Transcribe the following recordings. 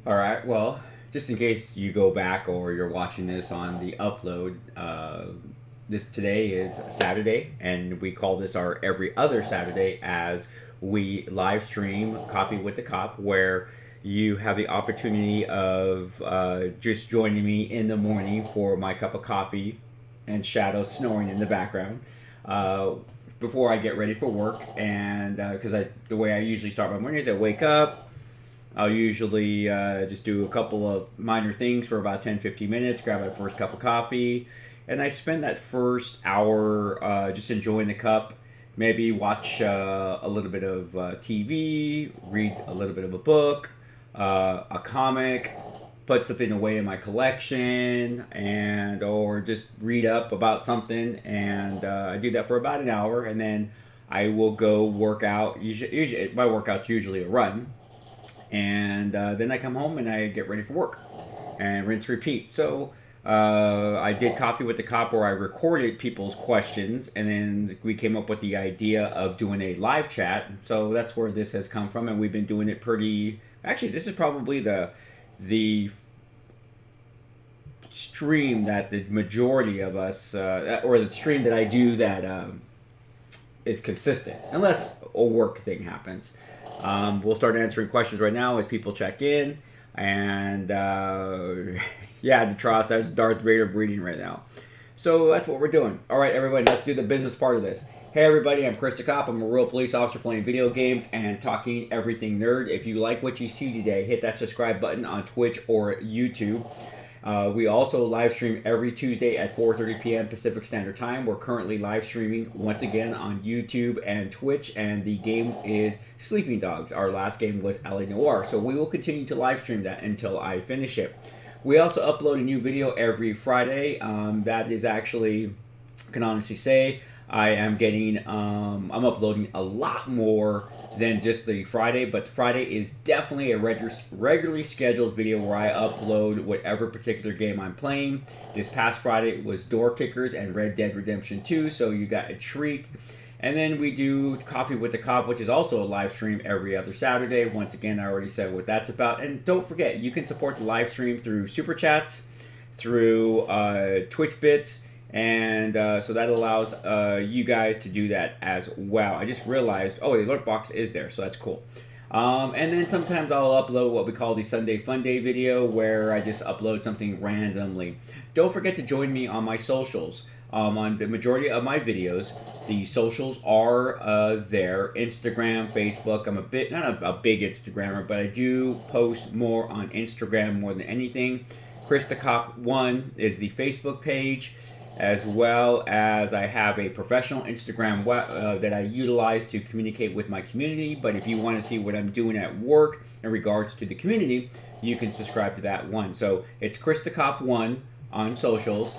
All right. Well, just in case you go back or you're watching this on the upload, this today is Saturday, and we call this our every other Saturday as we live stream Coffee with the Cop, where you have the opportunity of just joining me in the morning for my cup of coffee and Shadow snoring in the background. Uh, Before I get ready for work, and because the way I usually start my morning is I wake up, I'll usually just do a couple of minor things for about 10-15 minutes, grab my first cup of coffee, and I spend that first hour just enjoying the cup. Maybe watch a little bit of TV, read a little bit of a book, a comic, put something away in my collection, and or just read up about something. And I do that for about an hour, and then I will go work out. Usually my workout's usually a run, and then I come home and I get ready for work and rinse repeat. So I did Coffee with the Cop where I recorded people's questions, and then we came up with the idea of doing a live chat. So that's where this has come from, and we've been doing it pretty. Actually, this is probably the stream that the majority of us, or the stream that I do that is consistent, unless a work thing happens. We'll start answering questions right now as people check in. And yeah, the trust, that's Darth Vader breeding right now. So that's what we're doing. All right, everybody, let's do the business part of this. Hey, everybody, I'm Chris the Cop. I'm a real police officer playing video games and talking everything nerd. If you like what you see today, hit that subscribe button on Twitch or YouTube. We also live stream every Tuesday at 4:30 p.m. Pacific Standard Time. We're currently live streaming once again on YouTube and Twitch, and the game is Sleeping Dogs. Our last game was LA Noire, so we will continue to live stream that until I finish it. We also upload a new video every Friday. That is actually, I can honestly say, I am getting, I'm uploading a lot more than just the Friday, but Friday is definitely a regularly scheduled video where I upload whatever particular game I'm playing. This past Friday was Door Kickers and Red Dead Redemption 2, so you got a treat. And then we do Coffee with the Cop, which is also a live stream every other Saturday. Once again, I already said what that's about. And don't forget, you can support the live stream through Super Chats, through Twitch Bits, and so that allows you guys to do that as well. I just realized, oh, the alert box is there, so that's cool. And then sometimes I'll upload what we call the Sunday Fun Day video, where I just upload something randomly. Don't forget to join me on my socials. On the majority of my videos, the socials are there. Instagram, Facebook. I'm not a big Instagrammer, but I do post more on Instagram more than anything. Chris the Cop 1 is the Facebook page, as well as I have a professional Instagram that I utilize to communicate with my community. But if you want to see what I'm doing at work in regards to the community, you can subscribe to that one. So it's Chris the Cop 1 on socials,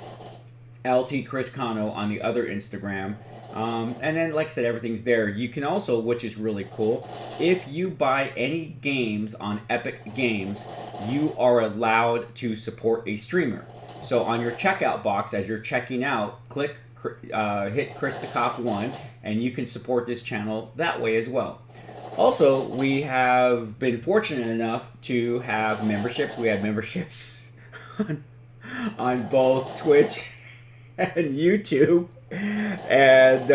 LT Chris Cano on the other Instagram. And then, like I said, everything's there. You can also, which is really cool, if you buy any games on Epic Games, you are allowed to support a streamer. So on your checkout box, as you're checking out, hit Chris the Cop 1, and you can support this channel that way as well. Also, we have been fortunate enough to have memberships. We have memberships on both Twitch and YouTube, and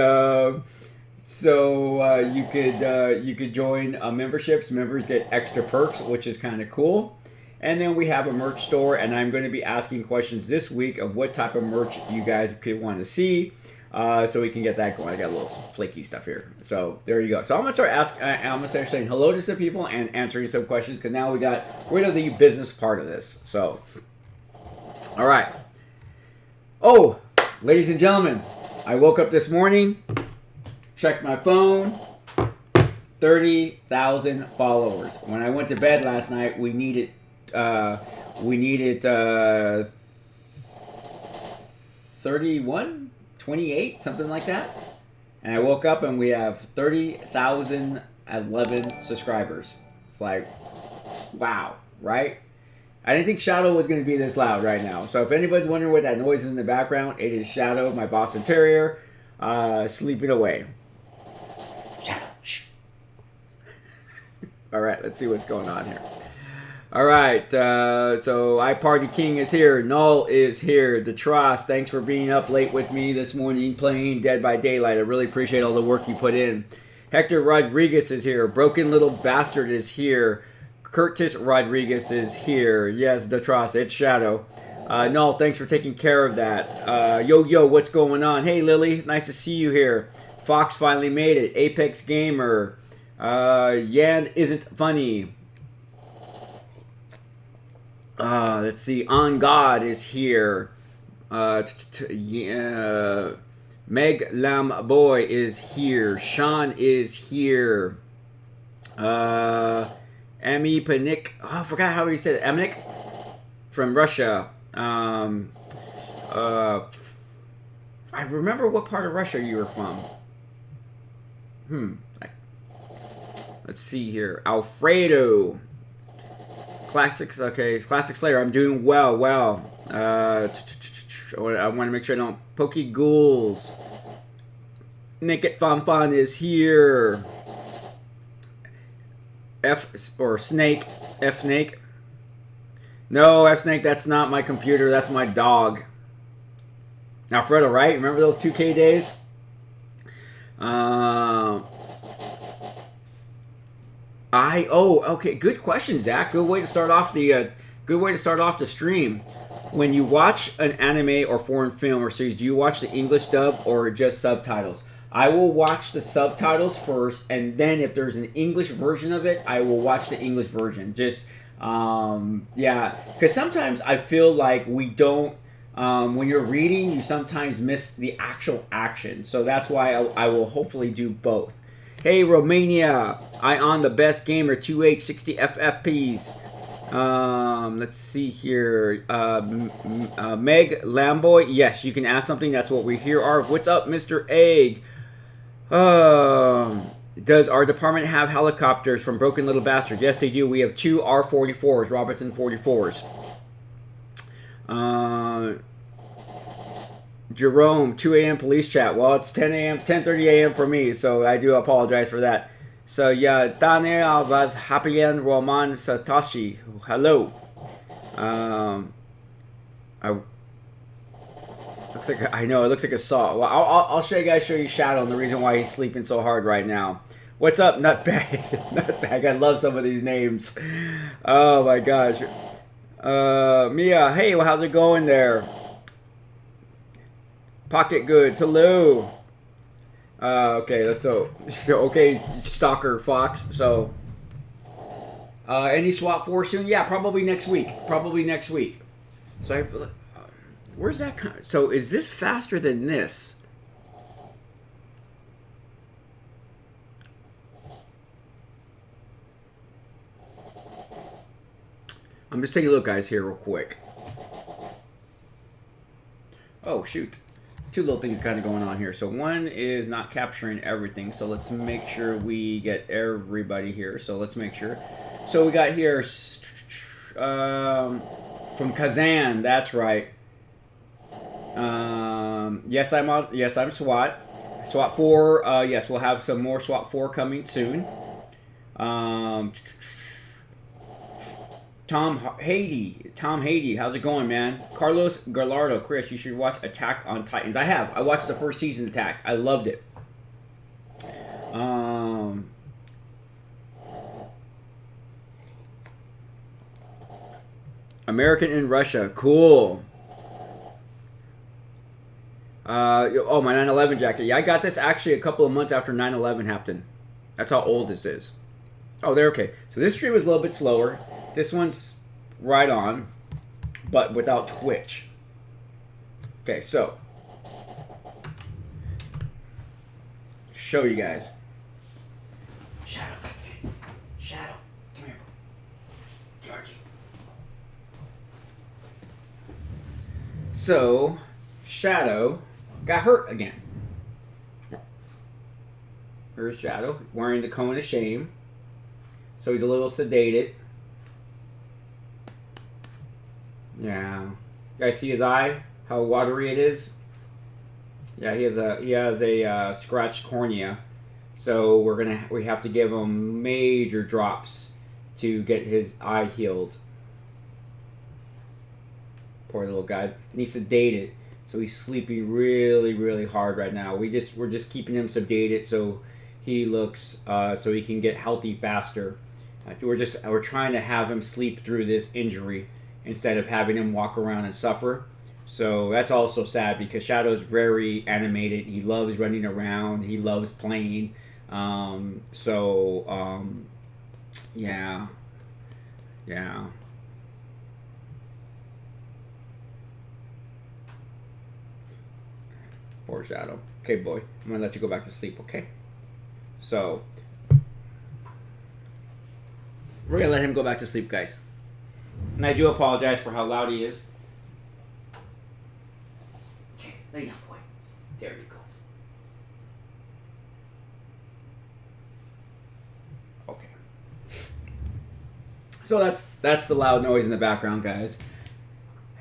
so you could join memberships. Members get extra perks, which is kind of cool. And then we have a merch store, and I'm going to be asking questions this week of what type of merch you guys could want to see, so we can get that going. I got a little flaky stuff here, so there you go. So I'm gonna start saying hello to some people and answering some questions, because now we got rid of the business part of this. So, all right. Oh, ladies and gentlemen, I woke up this morning, checked my phone. 30,000 followers. When I went to bed last night, we needed 31, 28, something like that. And I woke up and we have 30,011 subscribers. It's like, wow, right? I didn't think Shadow was going to be this loud right now. So if anybody's wondering what that noise is in the background, it is Shadow, my Boston Terrier, sleeping away. Shadow, shh. All right, let's see what's going on here. All right, so iParty King is here. Null is here. Detros, thanks for being up late with me this morning playing Dead by Daylight. I really appreciate all the work you put in. Hector Rodriguez is here. Broken Little Bastard is here. Curtis Rodriguez is here. Yes, Detros, it's Shadow. Null, thanks for taking care of that. Yo, what's going on? Hey, Lily, nice to see you here. Fox finally made it. Apex Gamer. Yan isn't funny. Let's see. On God is here. Meg Lam Boy is here. Sean is here. Amy Panik. Oh, I forgot how he said it. Amnik from Russia. I remember what part of Russia you were from. Let's see here. Alfredo. Classics, okay. Classic Slayer, I'm doing well. I want to make sure I don't... Pokey Ghouls. Naked Fun is here. Snake. F-Snake. No, F-Snake, that's not my computer. That's my dog. Alfredo, right? Remember those 2K days? Okay. Good question, Zach. Good way to start off the stream. When you watch an anime or foreign film or series, do you watch the English dub or just subtitles? I will watch the subtitles first, and then if there's an English version of it, I will watch the English version. Just because sometimes I feel like we don't. When you're reading, you sometimes miss the actual action. So that's why I will hopefully do both. Hey, Romania. I on the best gamer, 2H, 60 FFPs. Let's see here. Meg Lamboy. Yes, you can ask something. That's what we here are. What's up, Mr. Egg? Does our department have helicopters from Broken Little Bastard? Yes, they do. We have 2 R-44s, Robertson 44s. Jerome, 2 a.m. police chat. Well, it's 10 a.m., 10:30 a.m. for me, so I do apologize for that. So, yeah, Daniel was Hapian Roman Satoshi. Hello. Looks like I know it looks like a saw. Well, I'll show you Shadow and the reason why he's sleeping so hard right now. What's up, Nutbag? Nutbag, I love some of these names. Oh my gosh. Mia, hey, well, how's it going there? Pocket Goods, hello. Okay, let's okay, Stalker Fox. So, any SWAT 4 soon? Yeah, probably next week. So, where's that? So, is this faster than this? I'm just taking a look, guys, here real quick. Oh, shoot. 2 little things kind of going on here. So one is not capturing everything. So let's make sure we get everybody here. So let's make sure. So we got here from Kazan. That's right. Yes, I'm SWAT. SWAT 4. Yes, we'll have some more SWAT 4 coming soon. Tom Haiti, how's it going, man? Carlos Gallardo, Chris, you should watch Attack on Titans. I have. I watched the first season Attack. I loved it. American in Russia, cool. Oh, my 9/11 jacket. Yeah, I got this actually a couple of months after 9/11 happened. That's how old this is. Oh, they're okay. So this stream was a little bit slower. This one's right on, but without Twitch. Okay, so show you guys. Shadow, come here, Georgie. So Shadow got hurt again. Here's Shadow wearing the cone of shame, so he's a little sedated. Yeah, you guys see his eye? How watery it is. Yeah, he has a scratched cornea, so we have to give him major drops to get his eye healed. poor little guy. And he's sedated, so he's sleeping really, really hard right now. We're just keeping him sedated so he looks so he can get healthy faster. We're trying to have him sleep through this injury instead of having him walk around and suffer. So that's also sad because Shadow's very animated. He loves running around. He loves playing. Yeah. Poor Shadow. Okay, boy. I'm going to let you go back to sleep, okay? So, we're going to let him go back to sleep, guys. And I do apologize for how loud he is. Okay, lay down, boy. There you go. Okay. So that's the loud noise in the background, guys.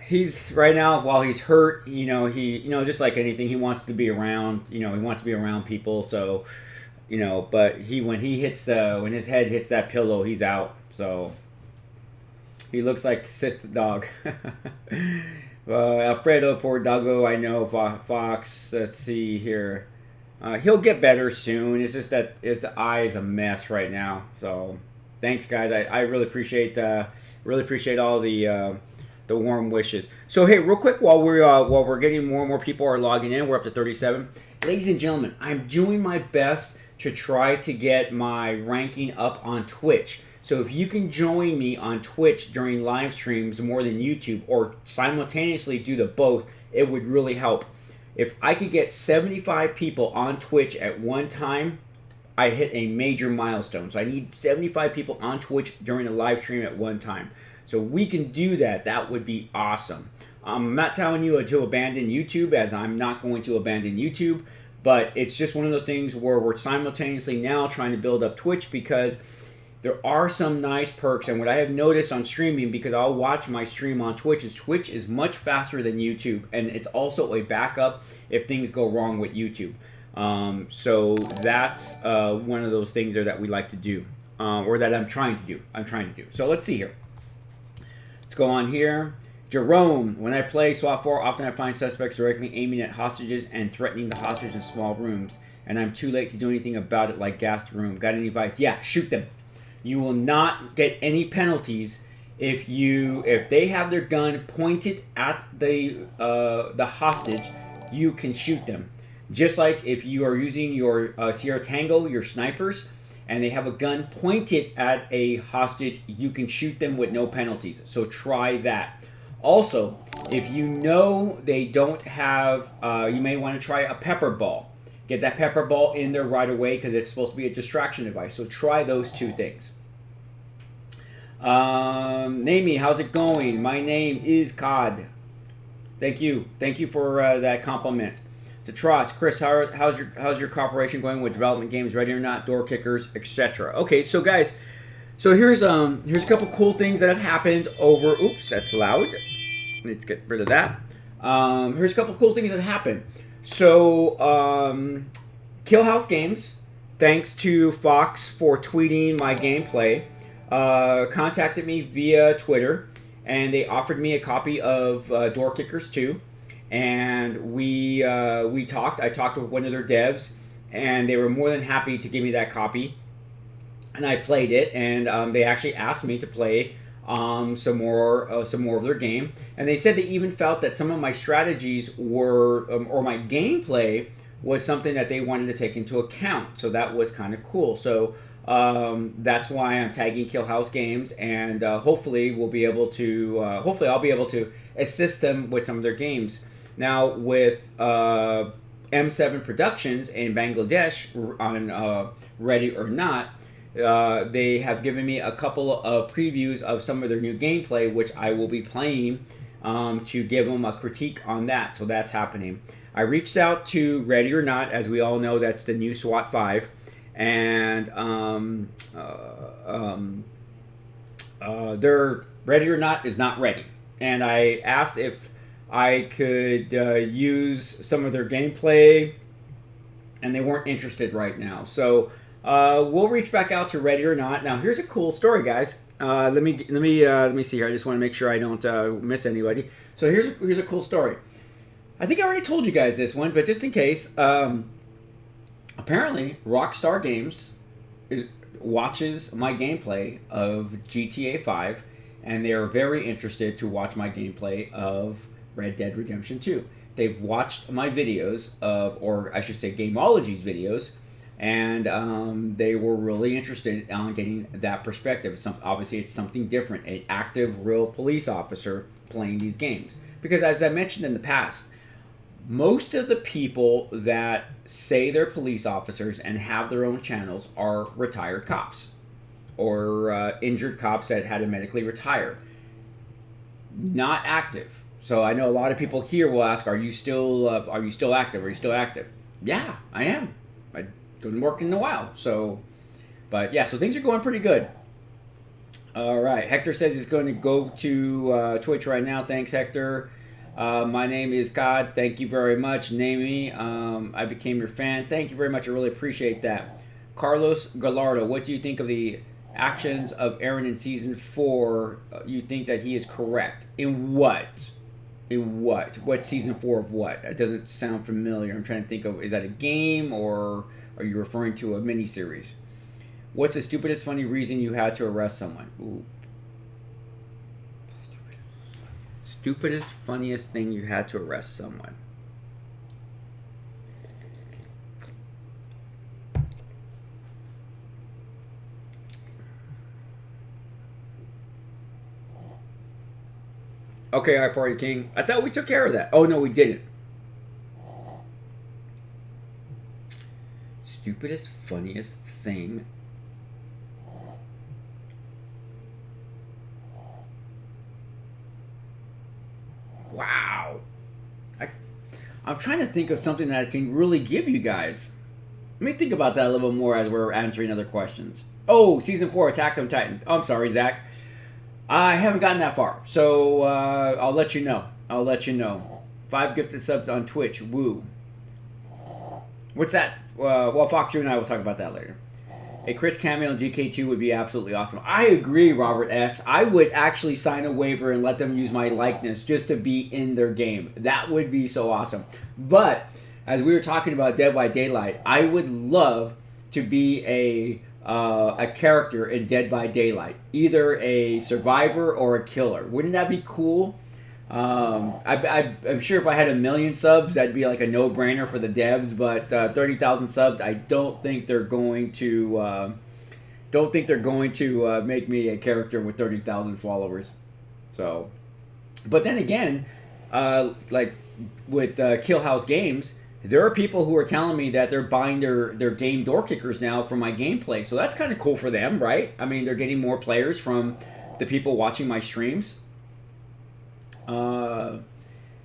He's right now, while he's hurt, he just like anything, he wants to be around, he wants to be around people. So, but when his head hits that pillow, he's out. So he looks like Sith the dog. Alfredo, poor doggo. I know Fox. Let's see here. He'll get better soon. It's just that his eye is a mess right now. So thanks, guys. I really appreciate all the warm wishes. So hey, real quick, while we're getting more and more people are logging in, we're up to 37. Ladies and gentlemen, I'm doing my best to try to get my ranking up on Twitch. So if you can join me on Twitch during live streams more than YouTube, or simultaneously do the both, it would really help. If I could get 75 people on Twitch at one time, I hit a major milestone. So I need 75 people on Twitch during a live stream at one time. So we can do that. That would be awesome. I'm not telling you to abandon YouTube, as I'm not going to abandon YouTube, but it's just one of those things where we're simultaneously now trying to build up Twitch, because there are some nice perks. And what I have noticed on streaming, because I'll watch my stream on Twitch is much faster than YouTube, and it's also a backup if things go wrong with YouTube. So that's one of those things there that we like to do, or that I'm trying to do. So let's see here. Let's go on here. Jerome, when I play SWAT 4, often I find suspects directly aiming at hostages and threatening the hostage in small rooms, and I'm too late to do anything about it, like gas the room. Got any advice? Yeah, shoot them. You will not get any penalties if they have their gun pointed at the hostage. You can shoot them. Just like if you are using your Sierra Tango, your snipers, and they have a gun pointed at a hostage, you can shoot them with no penalties. So try that. Also, if you know they don't have, you may want to try a pepper ball. Get that pepper ball in there right away, because it's supposed to be a distraction device. So try those two things. Namey, how's it going? My name is Cod. Thank you for that compliment. To Tross, Chris, how's your cooperation going with development games, Ready or Not, Door Kickers, etc.? Okay, so guys, here's a couple cool things that have happened over. Oops, that's loud. Let's get rid of that. Here's a couple cool things that happened. So, Killhouse Games, thanks to Fox for tweeting my gameplay, contacted me via Twitter, and they offered me a copy of Door Kickers 2. And we talked. I talked with one of their devs, and they were more than happy to give me that copy. And I played it, and they actually asked me to play some more of their game. And they said they even felt that some of my strategies were, or my gameplay was something that they wanted to take into account. So that was kind of cool. So that's why I'm tagging Killhouse Games, and hopefully I'll be able to assist them with some of their games. Now, with M7 Productions in Bangladesh on Ready or Not, they have given me a couple of previews of some of their new gameplay, which I will be playing to give them a critique on that. So that's happening. I reached out to Ready or Not. As we all know, that's the new SWAT 5. And their Ready or Not is not ready. And I asked if I could use some of their gameplay, and they weren't interested right now. So we'll reach back out to Ready or Not. Now, here's a cool story, guys. Let me see here. I just want to make sure I don't miss anybody. So here's a cool story. I think I already told you guys this one, but just in case, apparently Rockstar Games watches my gameplay of GTA 5, and they are very interested to watch my gameplay of Red Dead Redemption 2. They've watched my videos or I should say Gameology's videos, and they were really interested in getting that perspective. Obviously, it's something different, an active, real police officer playing these games. Because as I mentioned in the past, most of the people that say they're police officers and have their own channels are retired cops or injured cops that had to medically retire. Not active. So I know a lot of people here will ask, "Are you still active? Are you still active?" Yeah, I am. I haven't worked in a while. So, but yeah, so things are going pretty good. All right, Hector says he's going to go to Twitch right now. Thanks, Hector. My name is God. Thank you very much. Name me. I became your fan. Thank you very much. I really appreciate that. Carlos Gallardo, what do you think of the actions of Aaron in season 4? You think that he is correct in what? In what? What season 4 of what? That doesn't sound familiar. I'm trying to think of. Is that a game or are you referring to a miniseries? What's the stupidest funny reason you had to arrest someone? Ooh. Stupidest, funniest thing you had to arrest someone. Okay, all right, Party King. I thought we took care of that. Oh, no, we didn't. Stupidest, funniest thing. Wow. I'm trying to think of something that I can really give you guys. Let me think about that a little bit more as we're answering other questions. Oh, season 4, Attack on Titan. Oh, I'm sorry, Zach. I haven't gotten that far, so I'll let you know. 5 gifted subs on Twitch. Woo. What's that? Well, Fox, you and I will talk about that later. A Chris cameo in GK2 would be absolutely awesome. I agree, Robert S. I would actually sign a waiver and let them use my likeness just to be in their game. That would be so awesome. But as we were talking about Dead by Daylight, I would love to be a character in Dead by Daylight, either a survivor or a killer. Wouldn't that be cool? I'm sure if I had 1 million subs, that'd be like a no-brainer for the devs. But 30,000 subs, I don't think they're going to. Make me a character with 30,000 followers. So, but then again, like with Kill House Games, there are people who are telling me that they're buying their game door kickers now for my gameplay. So that's kind of cool for them, right? I mean, they're getting more players from the people watching my streams.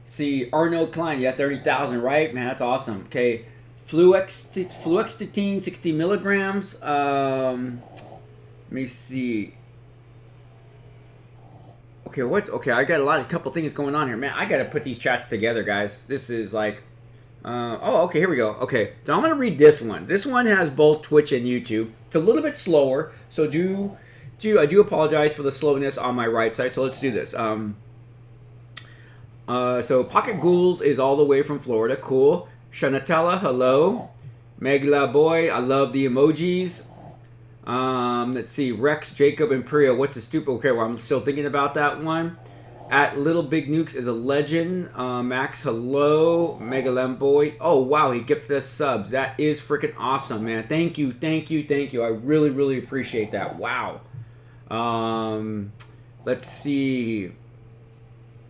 See, Arnold Klein, yeah, 30,000, right? Man, that's awesome. Okay, fluoxetine, 60 milligrams. Let me see. Okay, what? Okay, I got a couple things going on here, man. I got to put these chats together, guys. This is like, okay, here we go. Okay, so I'm gonna read this one. This one has both Twitch and YouTube. It's a little bit slower, so I do apologize for the slowness on my right side. So let's do this. So Pocket Ghouls is all the way from Florida. Cool. Shanatella, hello. Megla Boy, I love the emojis. Let's see. Rex, Jacob, and Priya. What's the stupid? Okay, well, I'm still thinking about that one. At Little Big Nukes is a legend. Max, hello. Megalem Boy. Oh, wow, he gifted us subs. That is freaking awesome, man. Thank you. I really, really appreciate that. Wow. Let's see.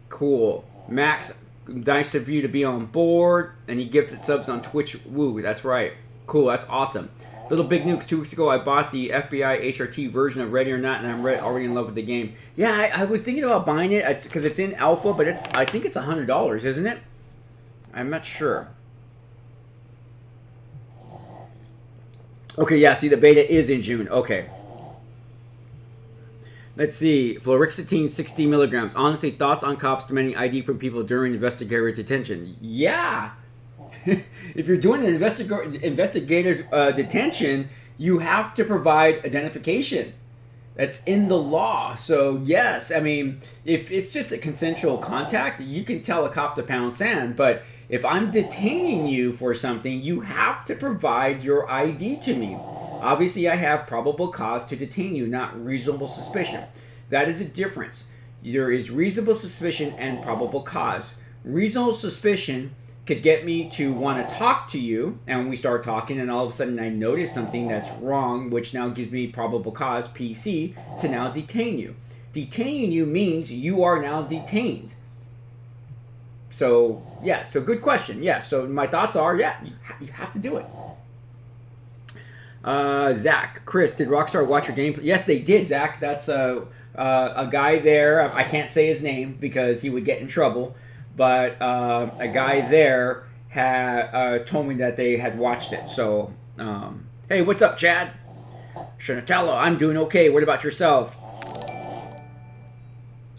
Cool. Max, nice of you to be on board. And he gifted subs on Twitch. Woo, that's right. Cool, that's awesome. Little Big Nukes, 2 weeks ago, I bought the FBI HRT version of Ready or Not, and I'm already in love with the game. Yeah, I was thinking about buying it because it's in alpha, but I think it's $100, isn't it? I'm not sure. Okay, yeah, see, the beta is in June. Okay. Let's see. Fluoxetine, 60 milligrams. Honestly, thoughts on cops demanding ID from people during investigative detention? Yeah. If you're doing an investigative detention, you have to provide identification. That's in the law. So yes, I mean, if it's just a consensual contact, you can tell a cop to pound sand. But if I'm detaining you for something, you have to provide your ID to me. Obviously, I have probable cause to detain you, not reasonable suspicion. That is a difference. There is reasonable suspicion and probable cause. Reasonable suspicion could get me to want to talk to you, and we start talking, and all of a sudden I notice something that's wrong, which now gives me probable cause, PC, to now detain you. Detaining you means you are now detained. So, yeah, so good question. Yeah, so my thoughts are, yeah, you have to do it. Zach, Chris, did Rockstar watch your gameplay? Yes, they did, Zach. That's a guy there. I can't say his name because he would get in trouble. But a guy there had told me that they had watched it. So, hey, what's up, Chad? Shanatella, I'm doing okay. What about yourself?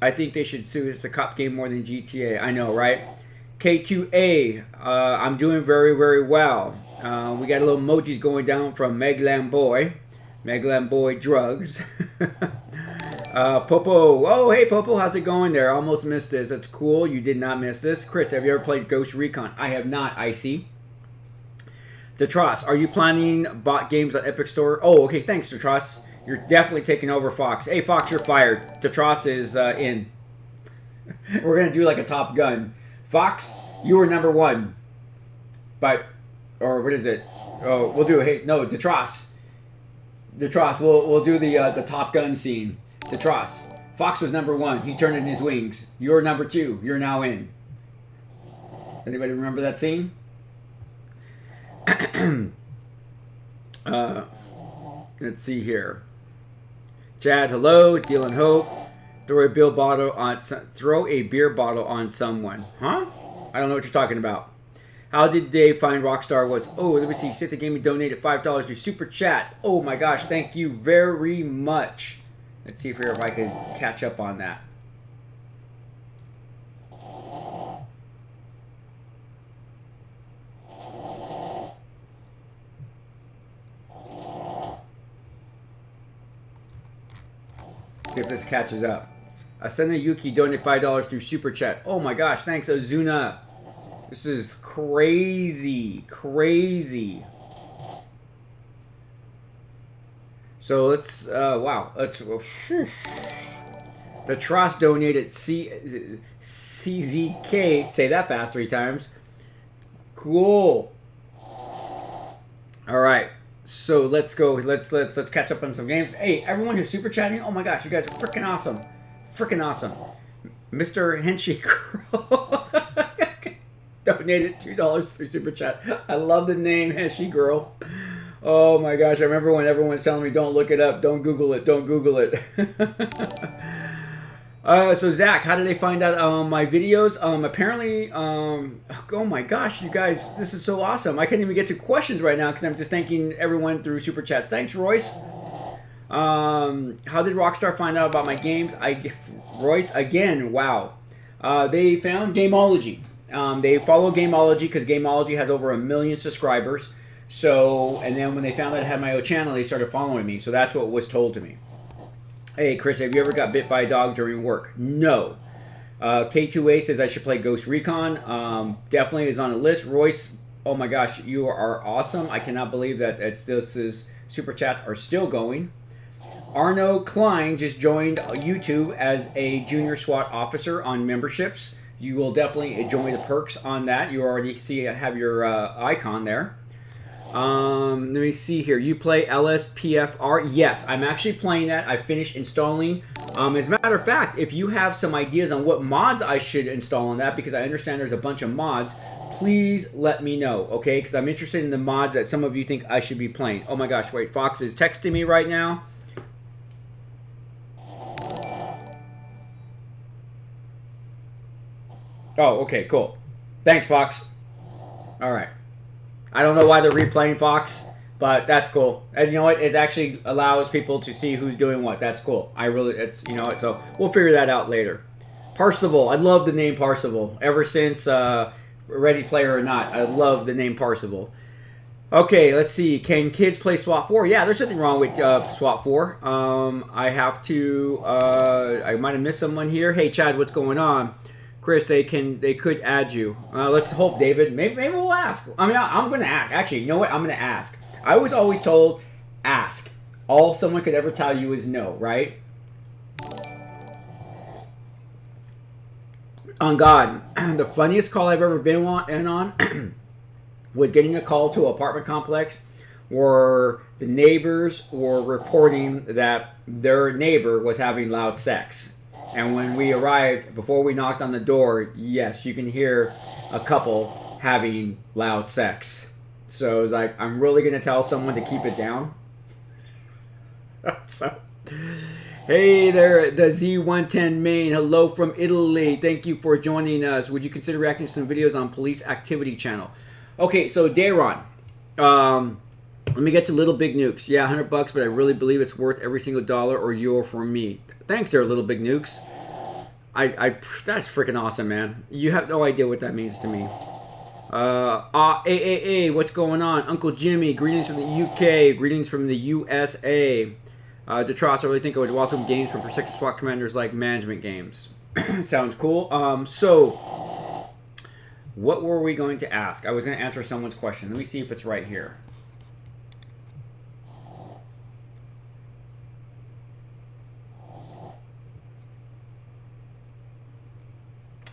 I think they should sue. It's a cop game more than GTA. I know, right? K2A, I'm doing very, very well. We got a little emojis going down from Meglan Boy. Meglan Boy Drugs. Popo. Oh, hey, Popo. How's it going there? Almost missed this. That's cool. You did not miss this. Chris, have you ever played Ghost Recon? I have not, Icy. Detros, are you planning bot games on Epic Store? Oh, okay. Thanks, Detros. You're definitely taking over Fox. Hey, Fox, you're fired. Detros is in. We're going to do like a Top Gun. Fox, you were number one. But, or what is it? Oh, we'll do, hey, no, Detros. Detros, we'll do the Top Gun scene. Detros. Fox was number one. He turned in his wings. You're number two. You're now in. Anybody remember that scene? Let's see here. Chad, hello. Dylan Hope. Throw a beer bottle on someone. Huh? I don't know what you're talking about. How did they find Rockstar was? Oh, let me see. Sit the Gaming donated $5 to Super Chat. Oh my gosh, thank you very much. Let's see if I can catch up on that. See if this catches up. Asena Yuki donated $5 through Super Chat. Oh my gosh, thanks, Ozuna. This is crazy, crazy. So let's, wow, let's, the Trust donated CZK, say that fast 3 times. Cool. All right, so let's go, let's catch up on some games. Hey, everyone who's super chatting, oh my gosh, you guys are freaking awesome. Freaking awesome. Mr. Henshi Girl donated $2 through Super Chat. I love the name Henshi Girl. Oh my gosh, I remember when everyone was telling me, don't look it up, don't Google it, don't Google it. So Zach, how did they find out my videos? Apparently, oh my gosh, you guys, this is so awesome. I can't even get to questions right now because I'm just thanking everyone through Super Chats. Thanks, Royce. How did Rockstar find out about my games? Royce, again, wow. They found Gameology. They follow Gameology because Gameology has over 1 million subscribers. So, and then when they found out I had my own channel, they started following me. So that's what was told to me. Hey, Chris, have you ever got bit by a dog during work? No. K2A says I should play Ghost Recon. Definitely is on the list. Royce, oh my gosh, you are awesome. I cannot believe that Super Chats are still going. Arno Klein just joined YouTube as a junior SWAT officer on memberships. You will definitely enjoy the perks on that. You already have your icon there. Let me see here. You play LSPFR? Yes, I'm actually playing that. I finished installing. As a matter of fact, if you have some ideas on what mods I should install on that, because I understand there's a bunch of mods, please let me know, okay? Because I'm interested in the mods that some of you think I should be playing. Oh my gosh, wait, Fox is texting me right now. Oh, okay, cool. Thanks, Fox. All right. I don't know why they're replaying Fox, but that's cool. And you know what? It actually allows people to see who's doing what. That's cool. It's, you know, so we'll figure that out later. Parsival. I love the name Parsival. Ever since Ready Player or Not, I love the name Parsival. Okay, let's see. Can kids play SWAT 4? Yeah, there's nothing wrong with SWAT 4. I have to. I might have missed someone here. Hey, Chad, what's going on? Chris, they could add you. Let's hope, David. Maybe we'll ask. I mean, I'm going to ask. Actually, you know what? I'm going to ask. I was always told, ask. All someone could ever tell you is no, right? On God, the funniest call I've ever been on was getting a call to an apartment complex where the neighbors were reporting that their neighbor was having loud sex. And when we arrived, before we knocked on the door, yes, you can hear a couple having loud sex. So it was like, I'm really going to tell someone to keep it down? So, hey there, the Z110 Main. Hello from Italy. Thank you for joining us. Would you consider reacting to some videos on Police Activity Channel? Okay, so Dayron, let me get to Little Big Nukes. Yeah, $100, but I really believe it's worth every single dollar or euro for me. Thanks there, Little Big Nukes. That's freaking awesome, man. You have no idea what that means to me. What's going on? Uncle Jimmy, greetings from the UK, greetings from the USA. Detros, I really think I would welcome games from Protected SWAT commanders like management games. Sounds cool. So, what were we going to ask? I was going to answer someone's question. Let me see if it's right here.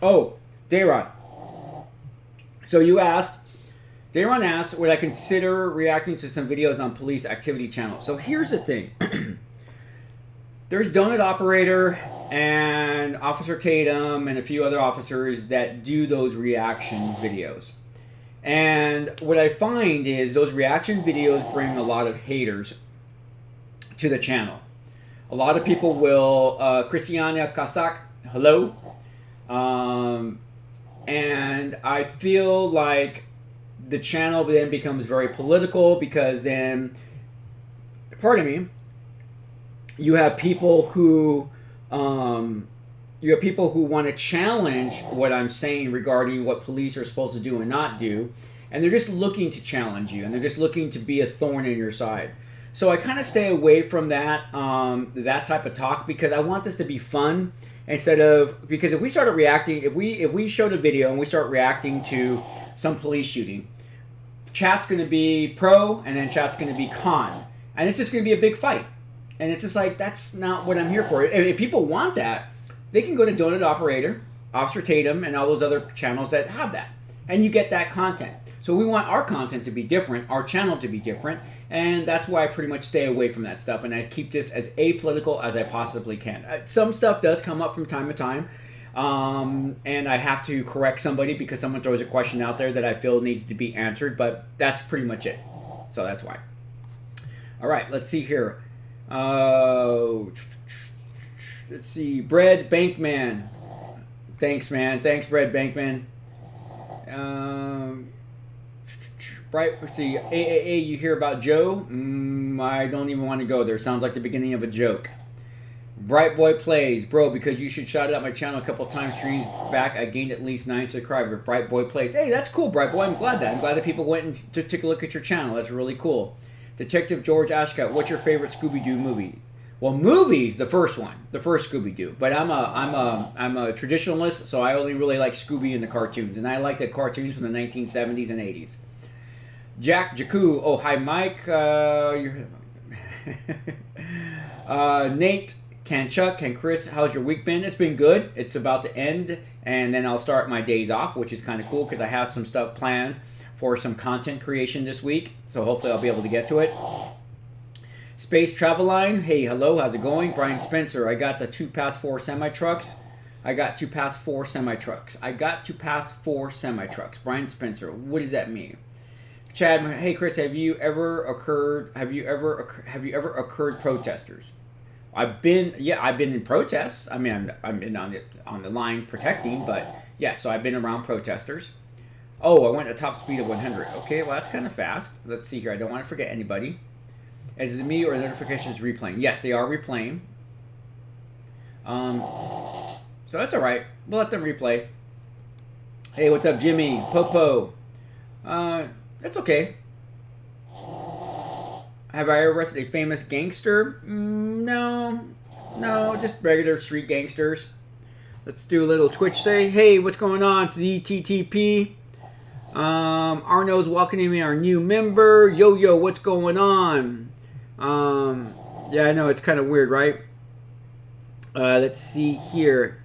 Oh, Dayron. So you asked, Dayron asked, would I consider reacting to some videos on Police Activity Channel? So here's the thing. There's Donut Operator and Officer Tatum and a few other officers that do those reaction videos. And what I find is those reaction videos bring a lot of haters to the channel. A lot of people will, Christiana Kasak, hello. And I feel like the channel then becomes very political because then, pardon me, you have people who want to challenge what I'm saying regarding what police are supposed to do and not do, and they're just looking to challenge you, and they're just looking to be a thorn in your side. So I kind of stay away from that that type of talk because I want this to be fun instead of, because if we started reacting, if we showed a video and we start reacting to some police shooting, chat's going to be pro and then chat's going to be con, and it's just going to be a big fight. And it's just like, that's not what I'm here for. If people want that, they can go to Donut Operator, Officer Tatum, and all those other channels that have that. And you get that content. So we want our content to be different, our channel to be different, and that's why I pretty much stay away from that stuff. And I keep this as apolitical as I possibly can. Some stuff does come up from time to time, and I have to correct somebody because someone throws a question out there that I feel needs to be answered, but that's pretty much it. So that's why. All right, let's see here. Let's see. Bread Bankman. Thanks, man. Thanks, Bread Bankman. Right. Let's see. AAA. You hear about Joe? I don't even want to go there. Sounds like the beginning of a joke. Bright Boy Plays, bro. Because you should shout out my channel a couple times. Streams back. I gained at least 9 subscribers. Bright Boy Plays. Hey, that's cool, Bright Boy. I'm glad that people went and took a look at your channel. That's really cool. Detective George Ashcott, what's your favorite Scooby-Doo movie? Well, movies, the first one, the first Scooby-Doo. But I'm a traditionalist, so I only really like Scooby and the cartoons, and I like the cartoons from the 1970s and 80s. Jack Jakku, oh hi Mike, Nate, can Chuck, can Chris, how's your week been? It's been good. It's about to end, and then I'll start my days off, which is kind of cool because I have some stuff planned for some content creation this week, so hopefully I'll be able to get to it. Space Travel Line, hey, hello, how's it going? Brian Spencer, I got the 2 Pass 4 semi-trucks. I got 2 Pass 4 semi-trucks. Brian Spencer, what does that mean? Chad, hey Chris, have you ever occurred protesters? I've been in protests. I mean, I'm been on the line protecting, but yeah, so I've been around protesters. Oh, I went at top speed of 100. Okay, well, that's kind of fast. Let's see here. I don't want to forget anybody. Is it me or the notifications replaying? Yes, they are replaying. So that's all right. We'll let them replay. Hey, what's up, Jimmy? Popo. That's okay. Have I ever arrested a famous gangster? No. No, just regular street gangsters. Let's do a little Twitch say. Hey, what's going on? It's ZTTP. Arno's welcoming me, our new member. Yo, what's going on? Yeah, I know, it's kind of weird, right? Let's see here.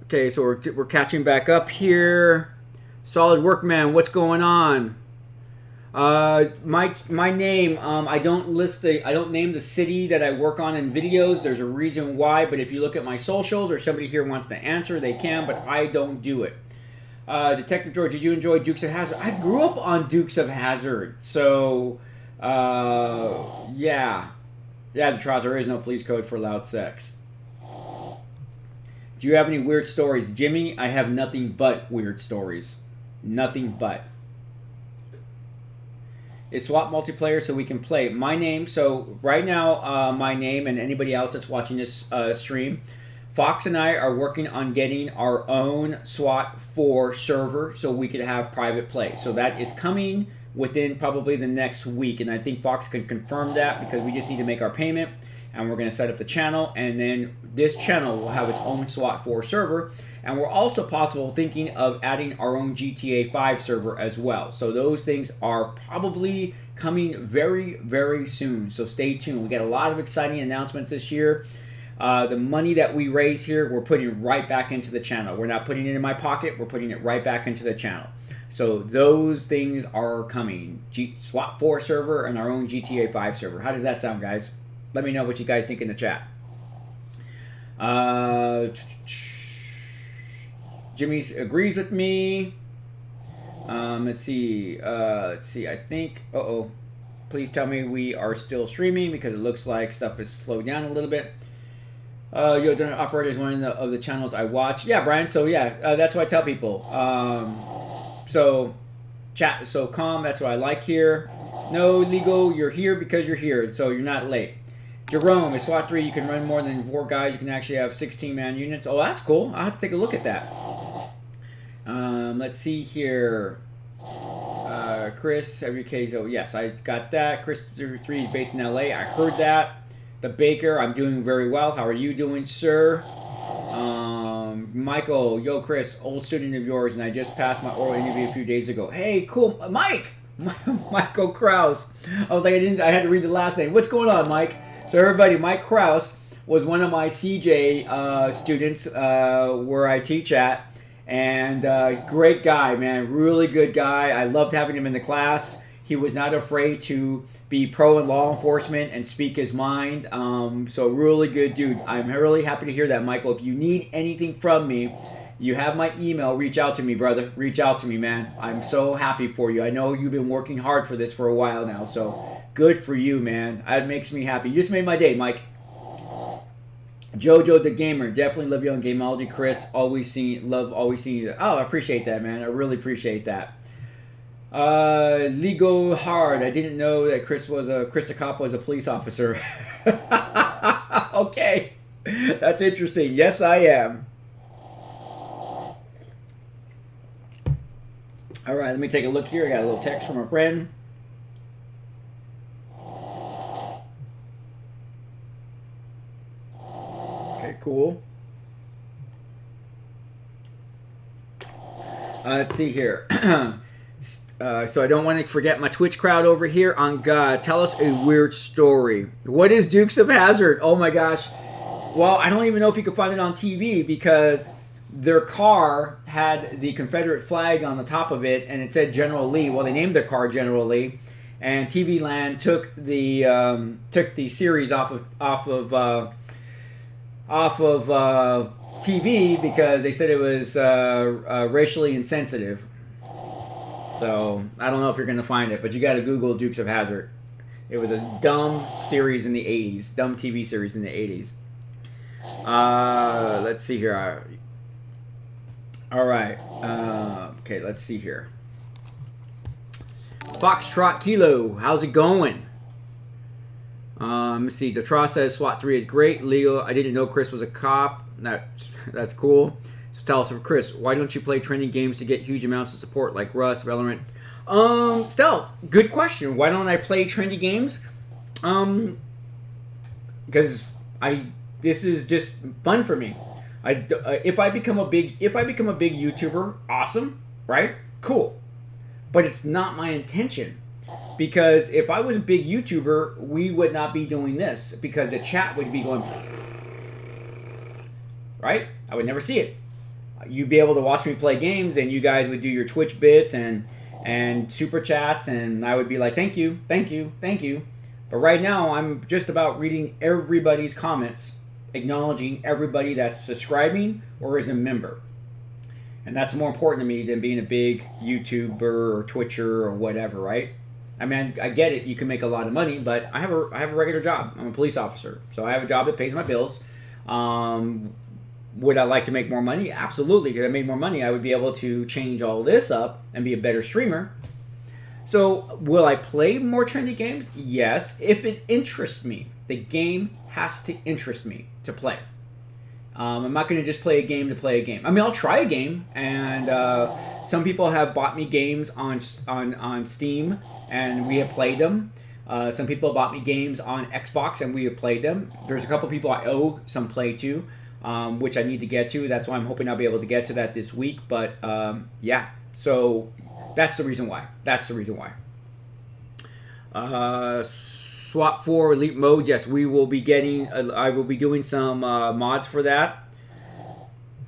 Okay, so we're catching back up here. Solid work, man. What's going on? My name. I don't name the city that I work on in videos. There's a reason why, but if you look at my socials or somebody here wants to answer, they can. But I don't do it. Detective George, did you enjoy Dukes of Hazzard? I grew up on Dukes of Hazzard, so yeah. The trials, there is no police code for loud sex. Do you have any weird stories? Jimmy, I have nothing but weird stories. Nothing but. Is SWAT multiplayer so we can play? My name, so right now, my name and anybody else that's watching this stream, Fox and I are working on getting our own SWAT 4 server so we could have private play. So that is coming within probably the next week, and I think Fox can confirm that because we just need to make our payment, and we're going to set up the channel, and then this channel will have its own SWAT 4 server, and we're also thinking of adding our own GTA 5 server as well. So those things are probably coming very, very soon, so stay tuned. We got a lot of exciting announcements this year. The money that we raise here, we're putting right back into the channel. We're not putting it in my pocket, we're putting it right back into the channel. So those things are coming. SWAT 4 server and our own GTA 5 server. How does that sound, guys? Let me know what you guys think in the chat. Jimmy agrees with me. Let's see. I think. Please tell me we are still streaming because it looks like stuff is slowed down a little bit. Donut Operator is one of the channels I watch. Yeah, Brian. So yeah, that's what I tell people. So chat is so calm. That's what I like here. No, legal. You're here because you're here, so you're not late. Jerome, is SWAT 3 you can run more than 4 guys. You can actually have 16-man units. Oh, that's cool. I'll have to take a look at that. Let's see here. Chris, so yes, I got that. Chris 3 is based in LA. I heard that. The Baker, I'm doing very well. How are you doing, sir? Michael, yo, Chris, old student of yours, and I just passed my oral interview a few days ago. Hey, cool. Mike! Michael Kraus. I was like, I had to read the last name. What's going on, Mike? So everybody, Mike Kraus was one of my CJ students where I teach at. And great guy, man. Really good guy. I loved having him in the class. He was not afraid to be pro in law enforcement and speak his mind. So really good dude. I'm really happy to hear that, Michael. If you need anything from me, you have my email. Reach out to me, brother. Reach out to me, man. I'm so happy for you. I know you've been working hard for this for a while now. So good for you, man. That makes me happy. You just made my day, Mike. Jojo the Gamer, definitely love you on Gameology, Chris. Always seeing you. Oh, I appreciate that, man. I really appreciate that. Legal Hard. I didn't know that Chris the cop was a police officer. Okay, that's interesting. Yes, I am. All right, let me take a look here. I got a little text from a friend. Okay, cool. Let's see here. So I don't want to forget my Twitch crowd over here. On God, tell us a weird story. What is Dukes of Hazzard? Oh my gosh. Well, I don't even know if you could find it on TV because their car had the Confederate flag on the top of it, and it said General Lee. Well, they named their car General Lee, and TV Land took the series off of TV because they said it was racially insensitive. So I don't know if you're gonna find it, but you got to Google Dukes of Hazzard. It was a dumb series in the 80s, dumb TV series in the 80s. Let's see here. All right. Okay, let's see here. Foxtrot Kilo, how's it going? Let me see. Detra says SWAT 3 is great. Legal. I didn't know Chris was a cop. That's cool. tell us, Chris, why don't you play trending games to get huge amounts of support like Rust, Valorant? Stealth, good question. Why don't I play trendy games? Because this is just fun for me. If I become a big YouTuber, awesome, right? Cool. But it's not my intention. Because if I was a big YouTuber, we would not be doing this. Because the chat would be going, right? I would never see it. You'd be able to watch me play games, and you guys would do your Twitch bits and super chats, and I would be like, thank you, thank you, thank you. But right now, I'm just about reading everybody's comments, acknowledging everybody that's subscribing or is a member. And that's more important to me than being a big YouTuber or Twitcher or whatever, right? I mean, I get it. You can make a lot of money, but I have a regular job. I'm a police officer, so I have a job that pays my bills. Would I like to make more money? Absolutely. If I made more money, I would be able to change all this up and be a better streamer. So, will I play more trendy games? Yes, if it interests me. The game has to interest me to play. I'm not going to just play a game to play a game. I mean, I'll try a game, and some people have bought me games on Steam, and we have played them. Some people bought me games on Xbox, and we have played them. There's a couple people I owe some play to, which I need to get to. That's why I'm hoping I'll be able to get to that this week. But yeah, so that's the reason why. That's the reason why. Swat 4 Elite Mode, yes, we will be getting, I will be doing some mods for that.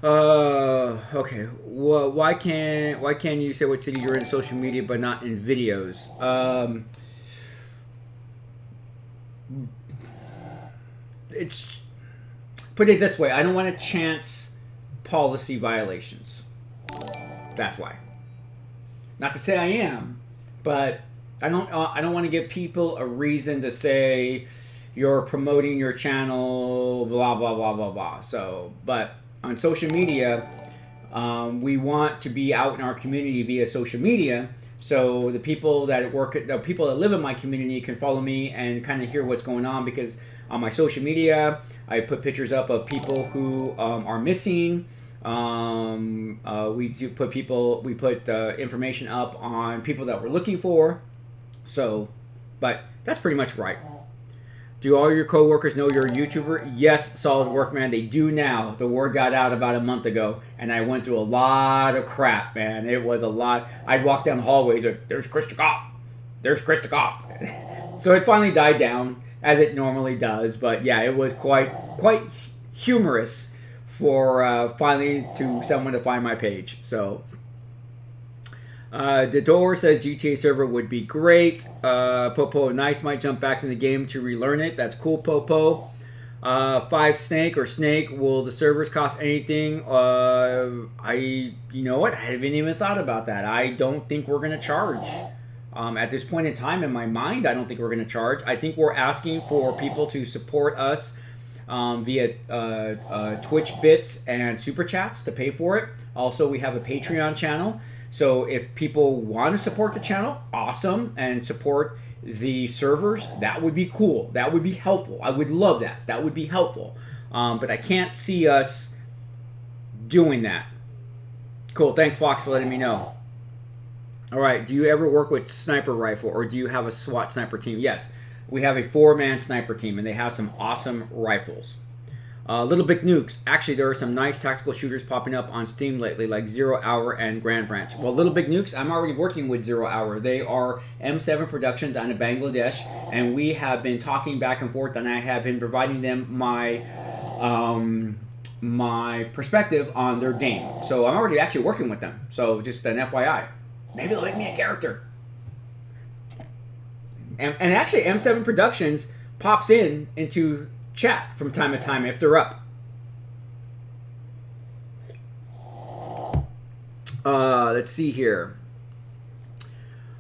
Okay, well, why can't you say what city you're in social media but not in videos? It's, put it this way, I don't want to chance policy violations. That's why. Not to say I am, but I don't want to give people a reason to say you're promoting your channel, blah, blah, blah, blah, blah. So, but on social media, we want to be out in our community via social media. So the people that live in my community can follow me and kind of hear what's going on, because on my social media, I put pictures up of people who are missing. We put information up on people that we're looking for. So, but that's pretty much right. Do all your coworkers know you're a YouTuber? Yes, solid work, man. They do now. The word got out about a month ago, and I went through a lot of crap, man. It was a lot. I'd walk down the hallways, like, there's Chris the Cop. There's Chris the Cop. So it finally died down, as it normally does. But yeah, it was quite humorous for finally to someone to find my page. So. The door says GTA server would be great. Popo Nice might jump back in the game to relearn it. That's cool, Popo. 5 Snake or Snake, will the servers cost anything? You know what? I haven't even thought about that. I don't think we're going to charge. At this point in time, in my mind, I don't think we're going to charge. I think we're asking for people to support us via Twitch bits and super chats to pay for it. Also, we have a Patreon channel. So if people want to support the channel, awesome, and support the servers, that would be cool. That would be helpful. I would love that. That would be helpful. But I can't see us doing that. Cool. Thanks, Fox, for letting me know. All right. Do you ever work with sniper rifle, or do you have a SWAT sniper team? Yes. We have a 4-man sniper team, and they have some awesome rifles. Little Big Nukes. Actually, there are some nice tactical shooters popping up on Steam lately, like Zero Hour and Grand Branch. Well, Little Big Nukes, I'm already working with Zero Hour. They are M7 Productions out of Bangladesh, and we have been talking back and forth, and I have been providing them my my perspective on their game. So I'm already actually working with them. So just an FYI. Maybe they'll make me a character. And actually, M7 Productions pops into chat from time to time if they're up. Let's see here.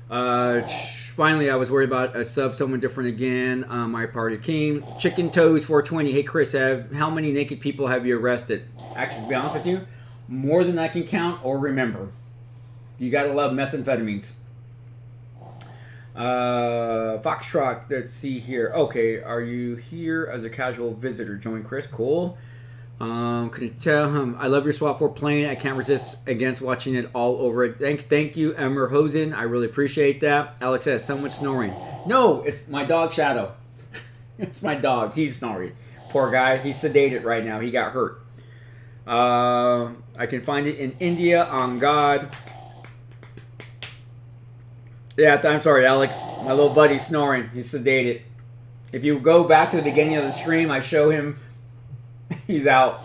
Finally, I was worried about a sub, someone different again. My party came. Chicken Toes 420. Hey Chris, how many naked people have you arrested? Actually, to be honest with you, more than I can count or remember. You gotta love methamphetamines. Foxtrot, let's see here. Okay, are you here as a casual visitor? Join Chris. Cool. Can you tell him I love your SWAT 4 playing? I can't resist against watching it all over it. Thank you, Emmer Hosen. I really appreciate that. Alex says someone snoring. No, it's my dog Shadow. It's my dog. He's snoring. Poor guy. He's sedated right now. He got hurt. I can find it in India. On God. Yeah, I'm sorry, Alex. My little buddy's snoring. He's sedated. If you go back to the beginning of the stream, I show him. He's out.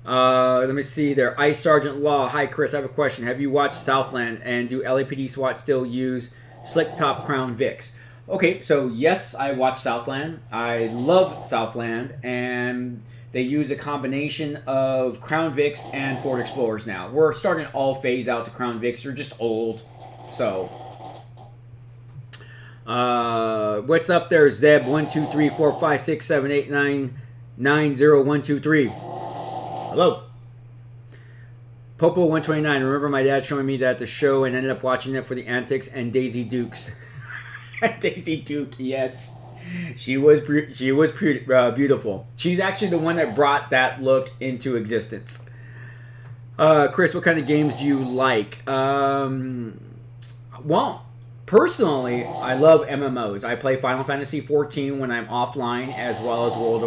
Let me see there. Ice Sergeant Law. Hi, Chris. I have a question. Have you watched Southland, and do LAPD SWAT still use Slick Top Crown Vics? Okay, so yes, I watched Southland. I love Southland, and they use a combination of Crown Vics and Ford Explorers now. We're starting to all phase out the Crown Vics. They're just old. So, what's up there, Zeb? 1, 2, 3, 4, 5, 6, 7, 8, 9, 9, 0, 1, 2, 3. Hello. Popo 129. Remember my dad showing me that at the show and ended up watching it for the antics and Daisy Dukes. Daisy Duke, yes. She was beautiful. She's actually the one that brought that look into existence. Chris, what kind of games do you like? Well, personally, I love MMOs. I play Final Fantasy XIV when I'm offline, as well as World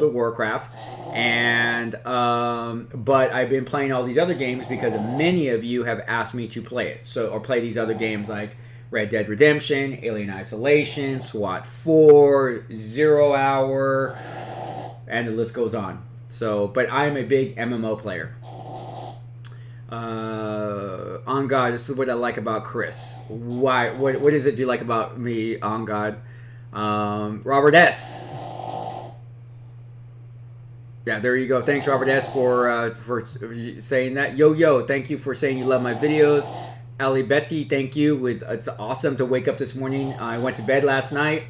of Warcraft. And but I've been playing all these other games because many of you have asked me to play it. Or play these other games like Red Dead Redemption, Alien Isolation, SWAT 4, Zero Hour, and the list goes on. So, but I'm a big MMO player. On God, this is what I like about Chris. Why? What is it you like about me? On God, Robert S. Yeah, there you go. Thanks, Robert S. for saying that. Yo, thank you for saying you love my videos. Ali Betty, thank you. It's awesome to wake up this morning. I went to bed last night,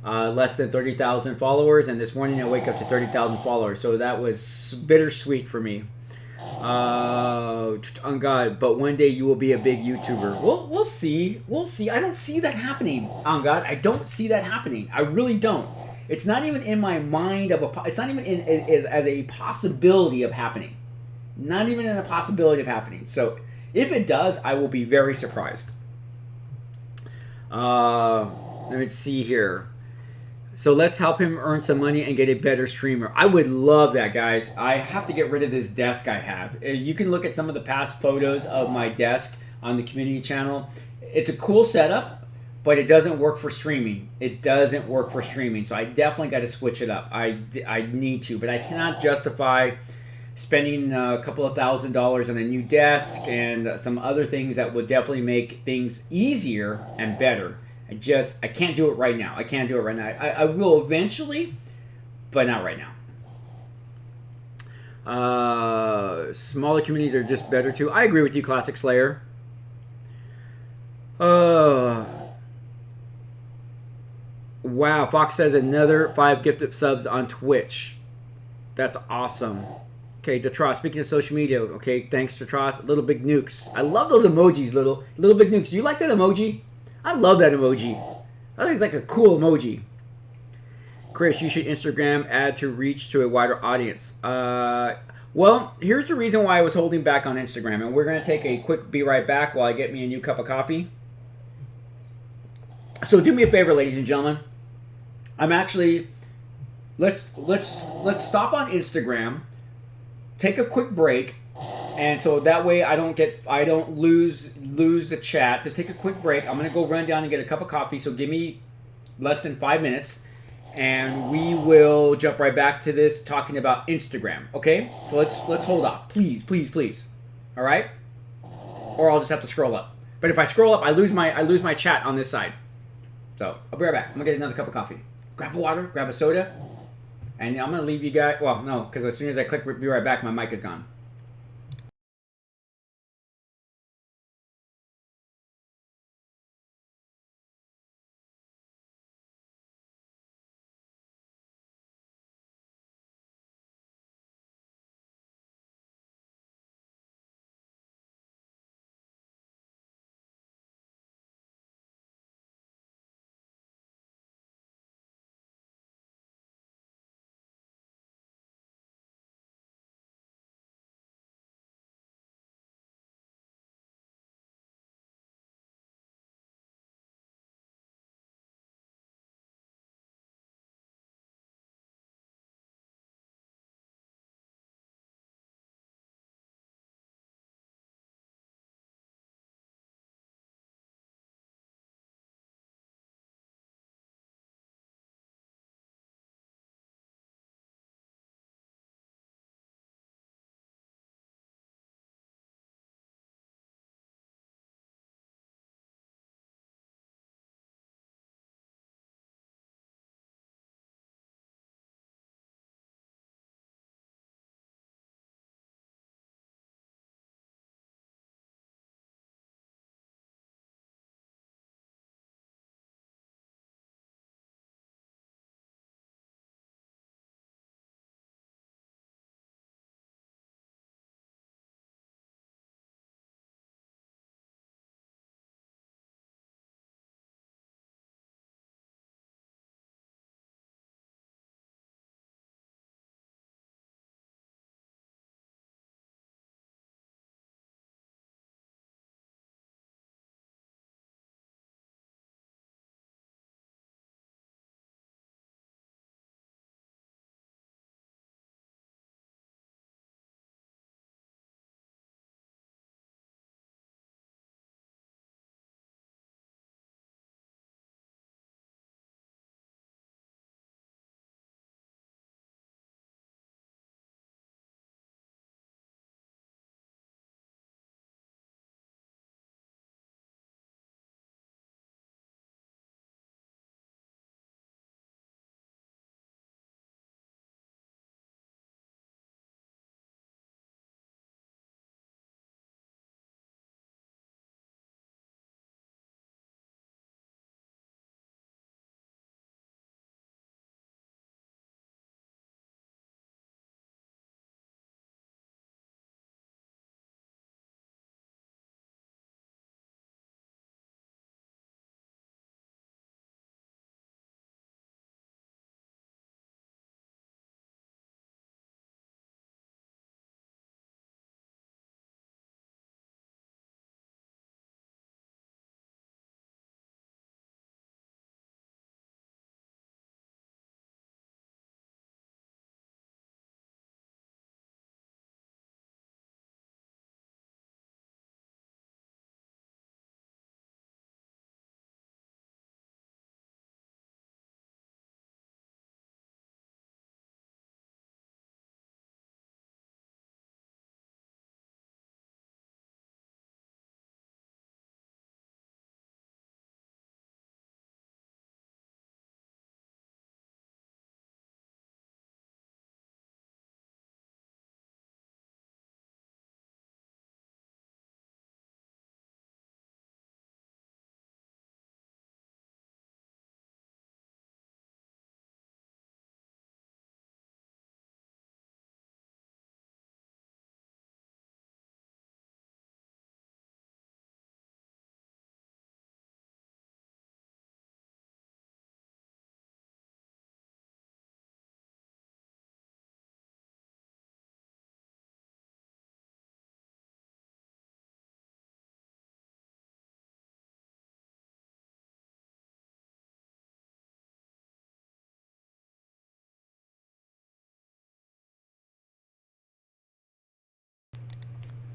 less than 30,000 followers, and this morning I wake up to 30,000 followers. So that was bittersweet for me. On God, but one day you will be a big YouTuber. We'll see. We'll see. I don't see that happening. On God, I don't see that happening. I really don't. It's not even in my mind it's not even as a possibility of happening. Not even in a possibility of happening. So if it does, I will be very surprised. Let me see here. So let's help him earn some money and get a better streamer. I would love that, guys. I have to get rid of this desk I have. You can look at some of the past photos of my desk on the community channel. It's a cool setup, but it doesn't work for streaming. It doesn't work for streaming. So I definitely got to switch it up. I need to, but I cannot justify spending a couple of $1,000s on a new desk and some other things that would definitely make things easier and better. I can't do it right now. I can't do it right now. I will eventually, but not right now. Smaller communities are just better too. I agree with you, Classic Slayer. Wow, Fox says another 5 gifted subs on Twitch. That's awesome. Okay, Detros, speaking of social media, okay, thanks, Detros. Little Big Nukes. I love those emojis, Little Big Nukes. Do you like that emoji? I love that emoji. I think it's like a cool emoji. Chris, you should Instagram ad to reach to a wider audience. Well, here's the reason why I was holding back on Instagram, and we're going to take a quick be right back while I get me a new cup of coffee. So do me a favor, ladies and gentlemen. I'm actually let's stop on Instagram, take a quick break. And so that way I don't lose the chat. Just take a quick break. I'm gonna go run down and get a cup of coffee. So give me less than 5 minutes, and we will jump right back to this talking about Instagram. Okay? So let's hold off, please. All right? Or I'll just have to scroll up. But if I scroll up, I lose my chat on this side. So I'll be right back. I'm gonna get another cup of coffee. Grab a water, grab a soda, and I'm gonna leave you guys. Well, no, because as soon as I click be right back, my mic is gone.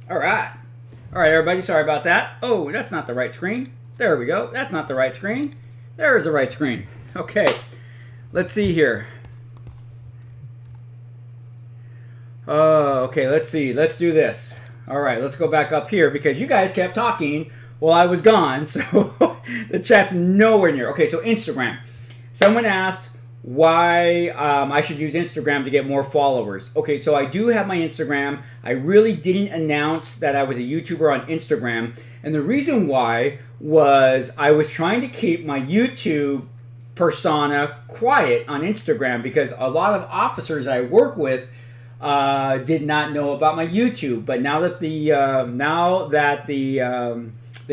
All right. All right, everybody. Sorry about that. Oh, that's not the right screen. There we go. That's not the right screen. There is the right screen. Okay. Let's see here. Okay, let's see. Let's do this. All right, let's go back up here because you guys kept talking while I was gone, so the chat's nowhere near. Okay, so Instagram. Someone asked why I should use Instagram to get more followers. Okay, so I do have my Instagram. I really didn't announce that I was a YouTuber on Instagram, and the reason why was I was trying to keep my YouTube persona quiet on Instagram because a lot of officers I work with did not know about my YouTube. But now that the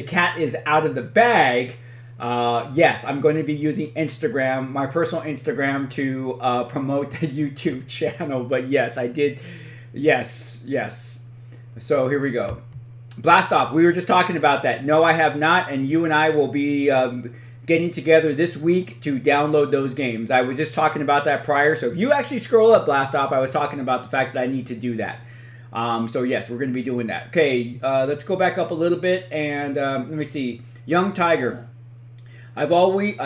cat is out of the bag, yes, I'm going to be using Instagram, my personal Instagram, to promote the YouTube channel. But yes, I did. Yes. So here we go. Blast off. We were just talking about that. No, I have not, and you and I will be getting together this week to download those games. I was just talking about that prior. So if you actually scroll up Blast Off, I was talking about the fact that I need to do that. So yes, we're going to be doing that. Okay, let's go back up a little bit and let me see. Young Tiger, I've always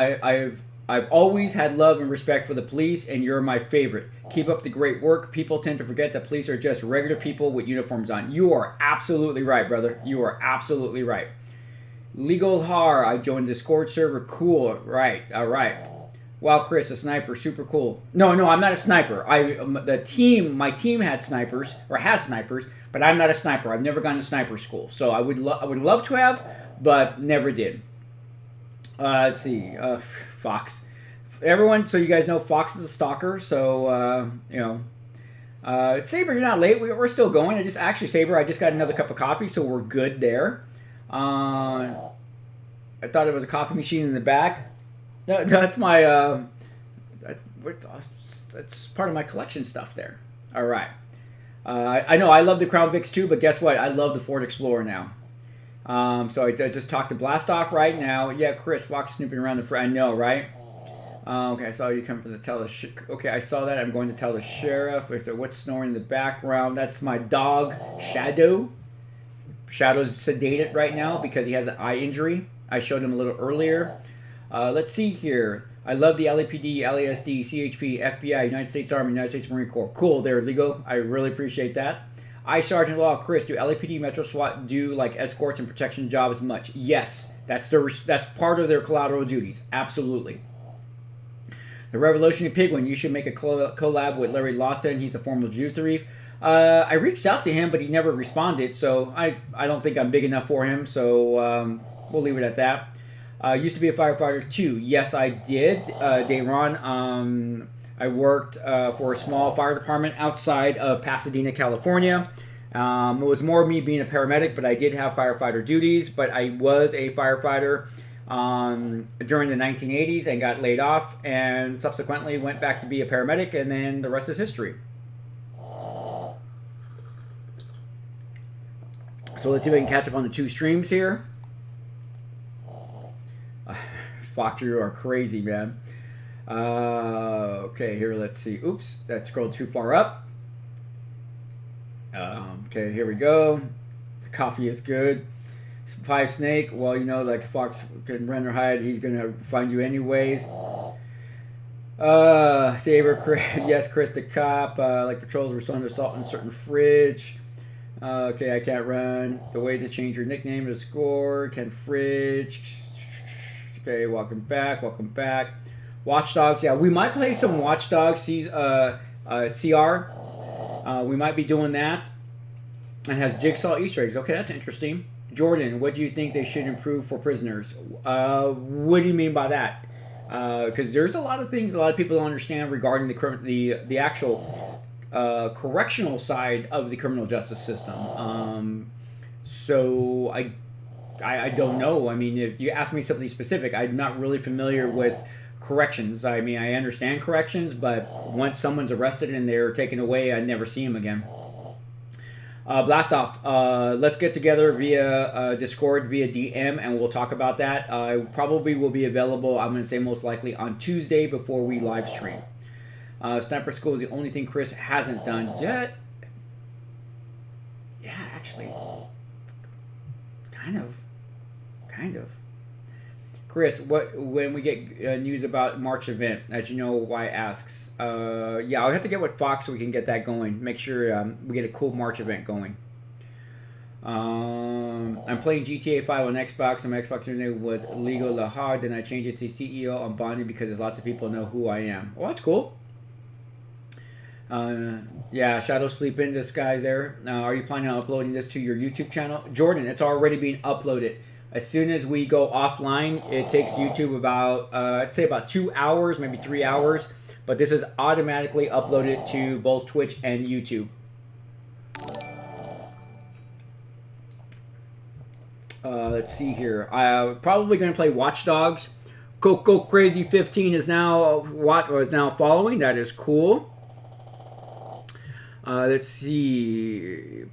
had love and respect for the police, and you're my favorite. Keep up the great work. People tend to forget that police are just regular people with uniforms on. You are absolutely right, brother. You are absolutely right. Legal Har, I joined the Discord server. Cool, right? All right. Wow, Chris, a sniper, super cool. No, I'm not a sniper. My team had snipers or has snipers, but I'm not a sniper. I've never gone to sniper school, so I would love to have, but never did. Let's see, Fox. Everyone, so you guys know Fox is a stalker. So Saber, you're not late. We're still going. Saber, I just got another cup of coffee, so we're good there. I thought it was a coffee machine in the back. No, that's my. That's part of my collection stuff there. All right. I know I love the Crown Vics too, but guess what? I love the Ford Explorer now. So I just talked to Blast Off right now. Yeah, Chris Fox snooping around the front. I know, right? Okay, I saw you come from the okay, I saw that. I'm going to tell the sheriff. I said, what's snoring in the background? That's my dog, Shadow. Shadow's sedated right now because he has an eye injury. I showed him a little earlier. Let's see here. I love the LAPD, LASD, CHP, FBI, United States Army, United States Marine Corps. Cool there, Ligo. I really appreciate that. I, Sergeant Law, Chris, do LAPD, Metro SWAT do like escorts and protection jobs much? Yes, that's part of their collateral duties. Absolutely. The Revolutionary Pigwin, you should make a collab with Larry Lawton. He's a former Jew thief. I reached out to him, but he never responded, so I don't think I'm big enough for him, so we'll leave it at that. Used to be a firefighter too. Yes, I did. Dayron, I worked for a small fire department outside of Pasadena, California. It was more me being a paramedic, but I did have firefighter duties, but I was a firefighter during the 1980s and got laid off, and subsequently went back to be a paramedic, and then the rest is history. So let's see if I can catch up on the two streams here. Fox, you are crazy, man. Okay, here, let's see. Oops, that scrolled too far up. Okay, here we go. The coffee is good. Five Snake, well, you know, like Fox can run or hide, he's going to find you anyways. Saber, yes, Chris the cop. Like patrols respond to assault in a certain fridge. Okay, I can't run. The way to change your nickname to score. Ken Fridge. Okay, welcome back. Watch Dogs. Yeah, we might play some Watch Dogs CR. We might be doing that. It has Jigsaw Easter eggs. Okay, that's interesting. Jordan, what do you think they should improve for prisoners? What do you mean by that? Because there's a lot of things a lot of people don't understand regarding the actual correctional side of the criminal justice system. So I don't know. I mean, if you ask me something specific, I'm not really familiar with corrections. I mean, I understand corrections, but once someone's arrested and they're taken away, I never see them again. Blast Off, let's get together via Discord, via DM, and we'll talk about that. Probably will be available, I'm going to say most likely, on Tuesday before we live stream. Sniper School is the only thing Chris hasn't done yet. Yeah, actually, kind of. Chris, when we get news about March event, as you know, why asks. Yeah, I'll have to get with Fox so we can get that going. Make sure we get a cool March event going. I'm playing GTA 5 on Xbox, and my Xbox username was Ligo Lahad. Then I changed it to CEO on Bonnie because there's lots of people know who I am. Well, that's cool. Yeah, Shadow Sleep in disguise there. Are you planning on uploading this to your YouTube channel? Jordan, it's already being uploaded. As soon as we go offline, it takes YouTube about, I'd say about 2 hours, maybe 3 hours. But this is automatically uploaded to both Twitch and YouTube. Let's see here. Probably going to play Watch Dogs. Coco Crazy 15 is now following. That is cool. Let's see.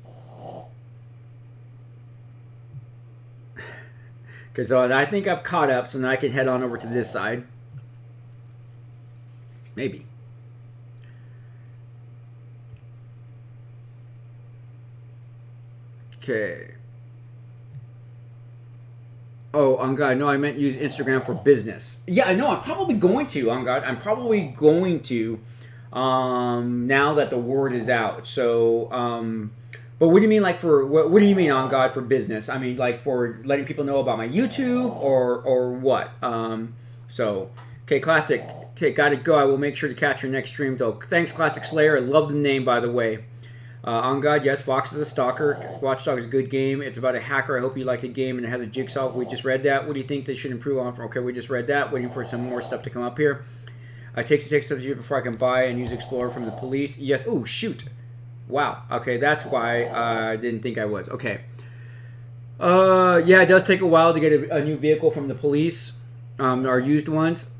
Because I think I've caught up, so now I can head on over to this side. Maybe. Okay. Oh, on God, no, I meant use Instagram for business. Yeah, I know. I'm probably going to, on God. I'm probably going to now that the word is out. So, but what do you mean, like, for what do you mean, on God, for business? I mean, like, for letting people know about my YouTube or what? So, okay, Classic. Okay, gotta go. I will make sure to catch your next stream, though. Thanks, Classic Slayer. I love the name, by the way. On God, yes, Fox is a stalker. Watchdog is a good game. It's about a hacker. I hope you like the game, and it has a jigsaw. We just read that. What do you think they should improve on? Okay, we just read that. Waiting for some more stuff to come up here. It takes steps before I can buy and use Explorer from the police. Yes. Oh, shoot. Wow. Okay, that's why I didn't think I was. Okay. Yeah, it does take a while to get a new vehicle from the police, our used ones.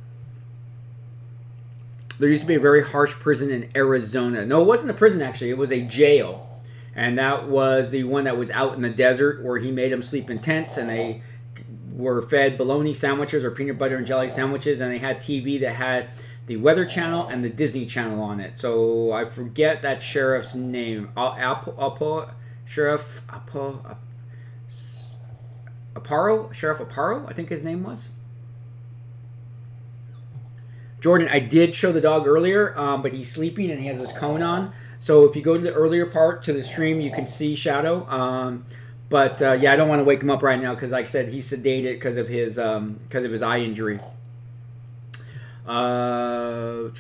There used to be a very harsh prison in Arizona. No, it wasn't a prison, actually. It was a jail. And that was the one that was out in the desert where he made them sleep in tents, and they were fed bologna sandwiches or peanut butter and jelly sandwiches, and they had TV that had the Weather Channel and the Disney Channel on it. So I forget that sheriff's name. Sheriff Aparo, I think his name was. Jordan, I did show the dog earlier, but he's sleeping and he has his cone on. So if you go to the earlier part to the stream, you can see Shadow. Yeah, I don't want to wake him up right now because, like I said, he's sedated because of his eye injury. Are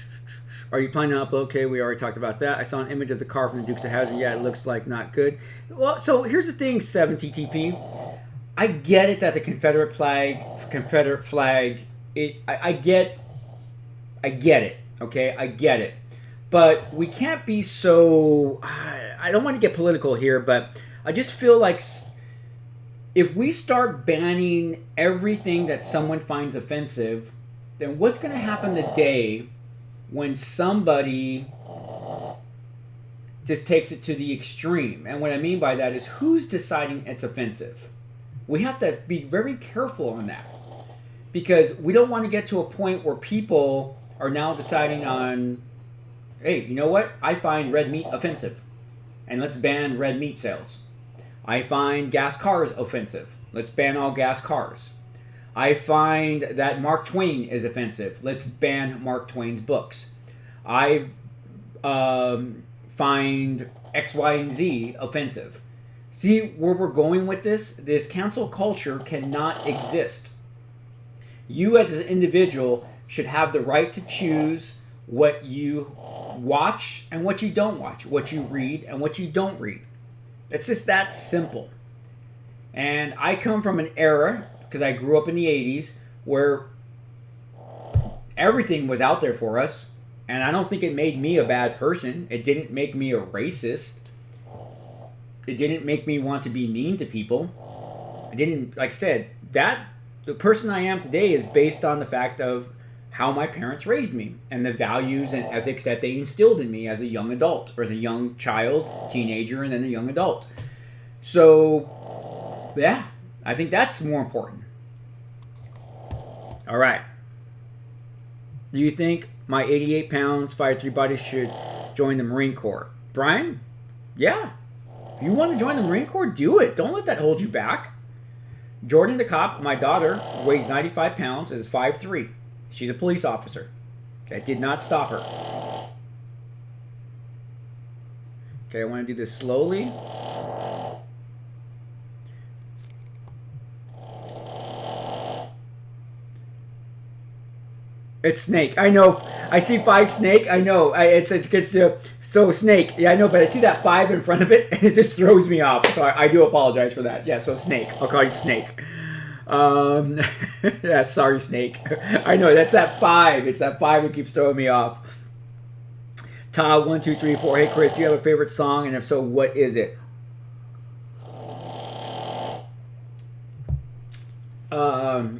you planning to upload? Okay, we already talked about that. I saw an image of the car from the Dukes of Hazzard. Yeah, it looks like not good. Well, so here's the thing, 7TTP. I get it that the Confederate flag, I get it, okay? I get it. But we can't be so... I don't want to get political here, but I just feel like if we start banning everything that someone finds offensive, then what's going to happen the day when somebody just takes it to the extreme? And what I mean by that is, who's deciding it's offensive? We have to be very careful on that. Because we don't want to get to a point where people are now deciding on, hey, you know what? I find red meat offensive, and let's ban red meat sales. I find gas cars offensive. Let's ban all gas cars. I find that Mark Twain is offensive. Let's ban Mark Twain's books. I find X, Y, and Z offensive. See where we're going with this? This cancel culture cannot exist. You as an individual should have the right to choose what you watch and what you don't watch, what you read and what you don't read. It's just that simple. And I come from an era, because I grew up in the 80s, where everything was out there for us. And I don't think it made me a bad person. It didn't make me a racist. It didn't make me want to be mean to people. It didn't, like I said, the person I am today is based on the fact of how my parents raised me and the values and ethics that they instilled in me as a young adult, or as a young child, teenager, and then a young adult. So, yeah, I think that's more important. All right. Do you think my 88 pounds, 5'3" body should join the Marine Corps? Brian? Yeah. If you want to join the Marine Corps, do it. Don't let that hold you back. Jordan the cop, my daughter, weighs 95 pounds, is 5'3". She's a police officer. That did not stop her. Okay, I want to do this slowly. It's Snake. I know. I see 5 Snake. I know. It gets to so Snake. Yeah, I know, but I see that 5 in front of it, and it just throws me off. So I do apologize for that. Yeah, so Snake. I'll call you Snake. Yeah, sorry, Snake. I know that's that 5. It's that 5 that keeps throwing me off. Todd 1 2 3 4. Hey Chris, do you have a favorite song? And if so, what is it? Oingo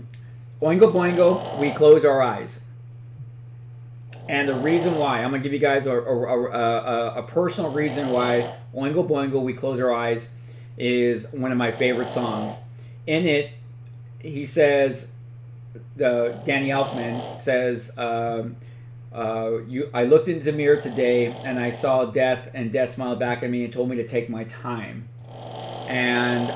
Boingo, We Close Our Eyes. And the reason why, I'm going to give you guys a personal reason why Oingo Boingo, We Close Our Eyes is one of my favorite songs. In it, he says, Danny Elfman says, I looked into the mirror today and I saw death, and death smiled back at me and told me to take my time. And,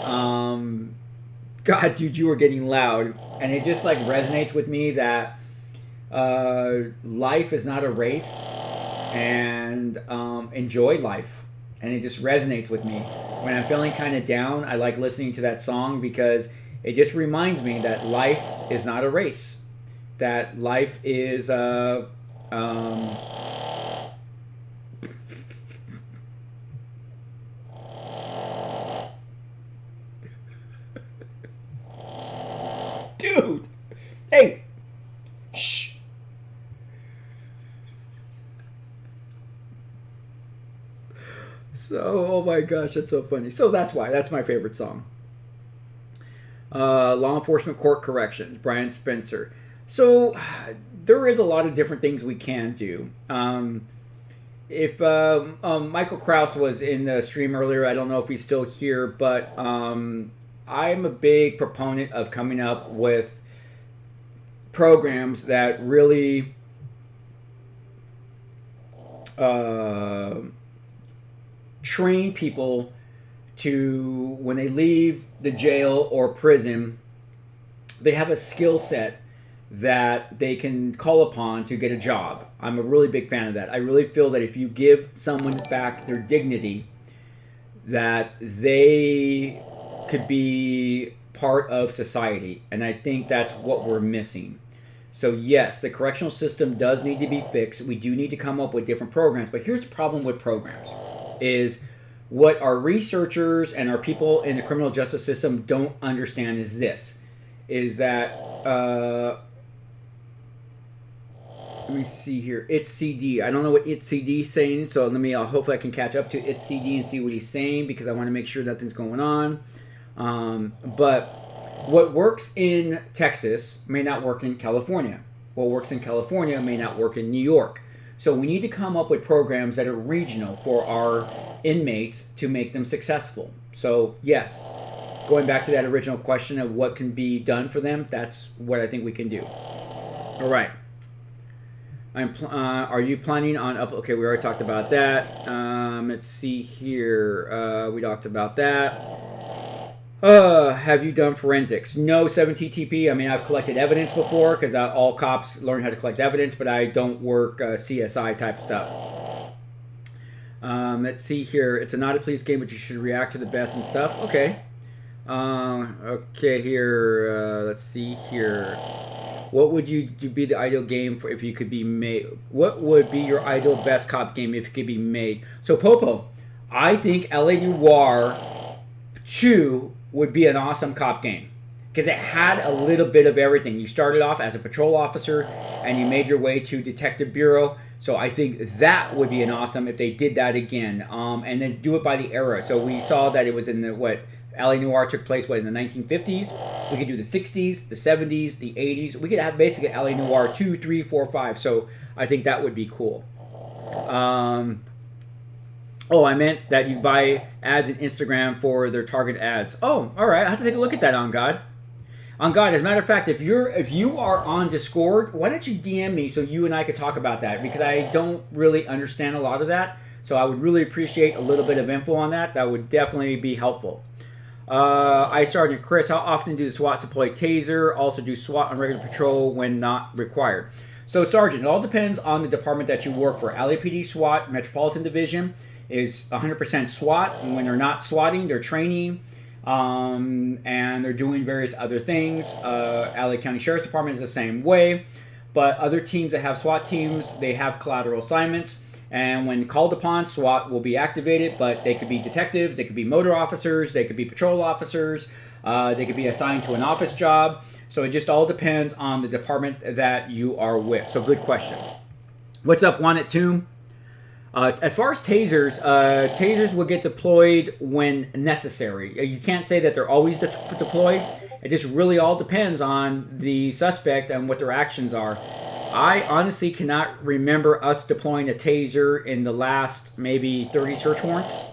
God, dude, you were getting loud. And it just like resonates with me that life is not a race, and enjoy life. And it just resonates with me. When I'm feeling kind of down, I like listening to that song because it just reminds me that life is not a race. That life is dude, hey, shh. So, oh my gosh, that's so funny. So that's why. That's my favorite song. Law Enforcement Court Corrections, Brian Spencer. So there is a lot of different things we can do. If Michael Krause was in the stream earlier, I don't know if he's still here, but I'm a big proponent of coming up with programs that really train people to, when they leave the jail or prison, they have a skill set that they can call upon to get a job. I'm a really big fan of that. I really feel that if you give someone back their dignity, that they could be part of society. And I think that's what we're missing. So yes, the correctional system does need to be fixed. We do need to come up with different programs. But here's the problem with programs is what our researchers and our people in the criminal justice system don't understand is this, is that, let me see here, It's CD. I don't know what It's CD is saying, so hopefully I can catch up to It's CD and see what he's saying, because I want to make sure nothing's going on. But what works in Texas may not work in California. What works in California may not work in New York. So we need to come up with programs that are regional for our inmates to make them successful. So yes, going back to that original question of what can be done for them, that's what I think we can do. All right. Are you planning on okay, we already talked about that. Let's see here. We talked about that. Have you done forensics? No, 7TTP. I mean, I've collected evidence before, because all cops learn how to collect evidence, but I don't work CSI type stuff. Let's see here. It's a not a police game, but you should react to the best and stuff. Okay. Okay, here. Let's see here. What would you be the ideal game for if you could be made? What would be your ideal best cop game if it could be made? So, Popo, I think LA Noire 2 would be an awesome cop game, because it had a little bit of everything. You started off as a patrol officer and you made your way to detective bureau. So I think that would be an awesome if they did that again, and then do it by the era. So we saw that it was in the LA Noire took place in the 1950s. We could do the 60s, the 70s, the 80s. We could have basically LA Noire 2, 3, 4, 5. So I think that would be cool. Oh, I meant that you buy ads in Instagram for their target ads. Oh, all right. I have to take a look at that, On God. On God, as a matter of fact, if you are on Discord, why don't you DM me so you and I could talk about that? Because I don't really understand a lot of that. So I would really appreciate a little bit of info on that. That would definitely be helpful. Sergeant Chris, how often do the SWAT deploy taser? Also do SWAT on regular patrol when not required? So Sergeant, it all depends on the department that you work for. LAPD SWAT, Metropolitan Division, is 100% SWAT. And when they're not swatting, they're training. And they're doing various other things. LA County Sheriff's Department is the same way. But other teams that have SWAT teams, they have collateral assignments. And when called upon, SWAT will be activated, but they could be detectives, they could be motor officers, they could be patrol officers, they could be assigned to an office job. So it just all depends on the department that you are with. So good question. What's up, Wanted Tomb? As far as tasers, tasers will get deployed when necessary. You can't say that they're always deployed. It just really all depends on the suspect and what their actions are. I honestly cannot remember us deploying a taser in the last maybe 30 search warrants.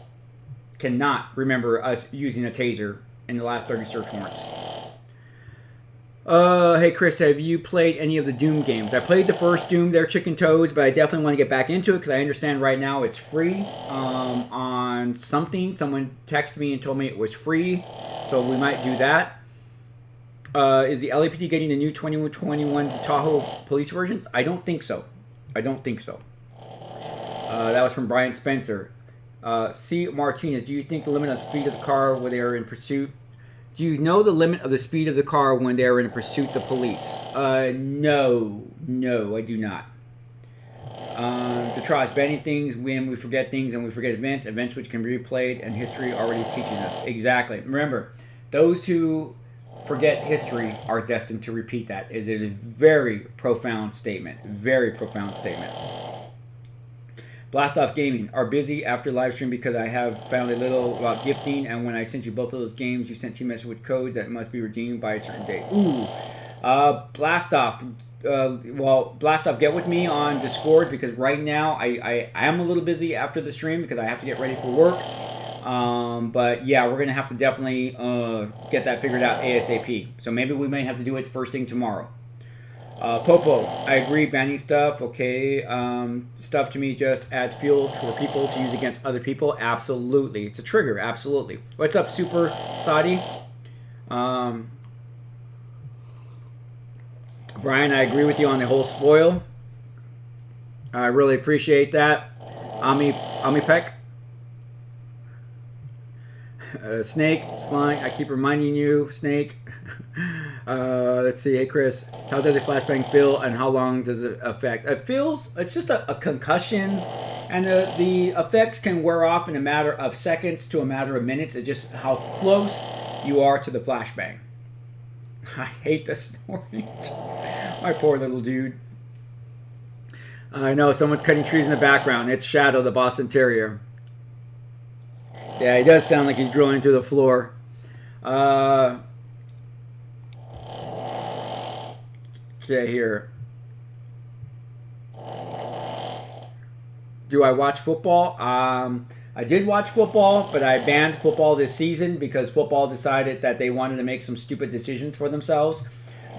Cannot remember us using a taser in the last 30 search warrants. Hey Chris, have you played any of the Doom games? I played the first Doom, they're chicken toes, but I definitely want to get back into it because I understand right now it's free on something. Someone texted me and told me it was free, so we might do that. Is the LAPD getting the new 2121 Tahoe police versions? I don't think so. I don't think so. That was from Brian Spencer. C. Martinez, do you think the limit of speed of the car when they are in pursuit? Do you know the limit of the speed of the car when they are in pursuit of the police? No, I do not. To try us banning things when we forget things and we forget events which can be replayed, and history already is teaching us. Exactly. Remember, those who forget history are destined to repeat that. It is a very profound statement. Very profound statement. Blast Off Gaming are busy after live stream because I have found a little about gifting, and when I sent you both of those games, you sent 2 messages with codes that must be redeemed by a certain date. Ooh. Blast Off. Blast Off, get with me on Discord because right now I am a little busy after the stream because I have to get ready for work. But yeah, we're going to have to definitely get that figured out ASAP. So maybe we may have to do it first thing tomorrow. Popo, I agree, banning stuff, okay. Stuff to me just adds fuel for people to use against other people. Absolutely. It's a trigger, absolutely. What's up, Super Saudi? Brian, I agree with you on the whole spoil. I really appreciate that. Ami Peck. Snake, it's fine. I keep reminding you, Snake. Let's see. Hey, Chris, how does a flashbang feel, and how long does it affect? It's just a concussion, and the effects can wear off in a matter of seconds to a matter of minutes. It's just how close you are to the flashbang. I hate the snoring. My poor little dude. I know someone's cutting trees in the background. It's Shadow, the Boston Terrier. Yeah, he does sound like he's drilling through the floor. Okay, here. Do I watch football? I did watch football, but I banned football this season because football decided that they wanted to make some stupid decisions for themselves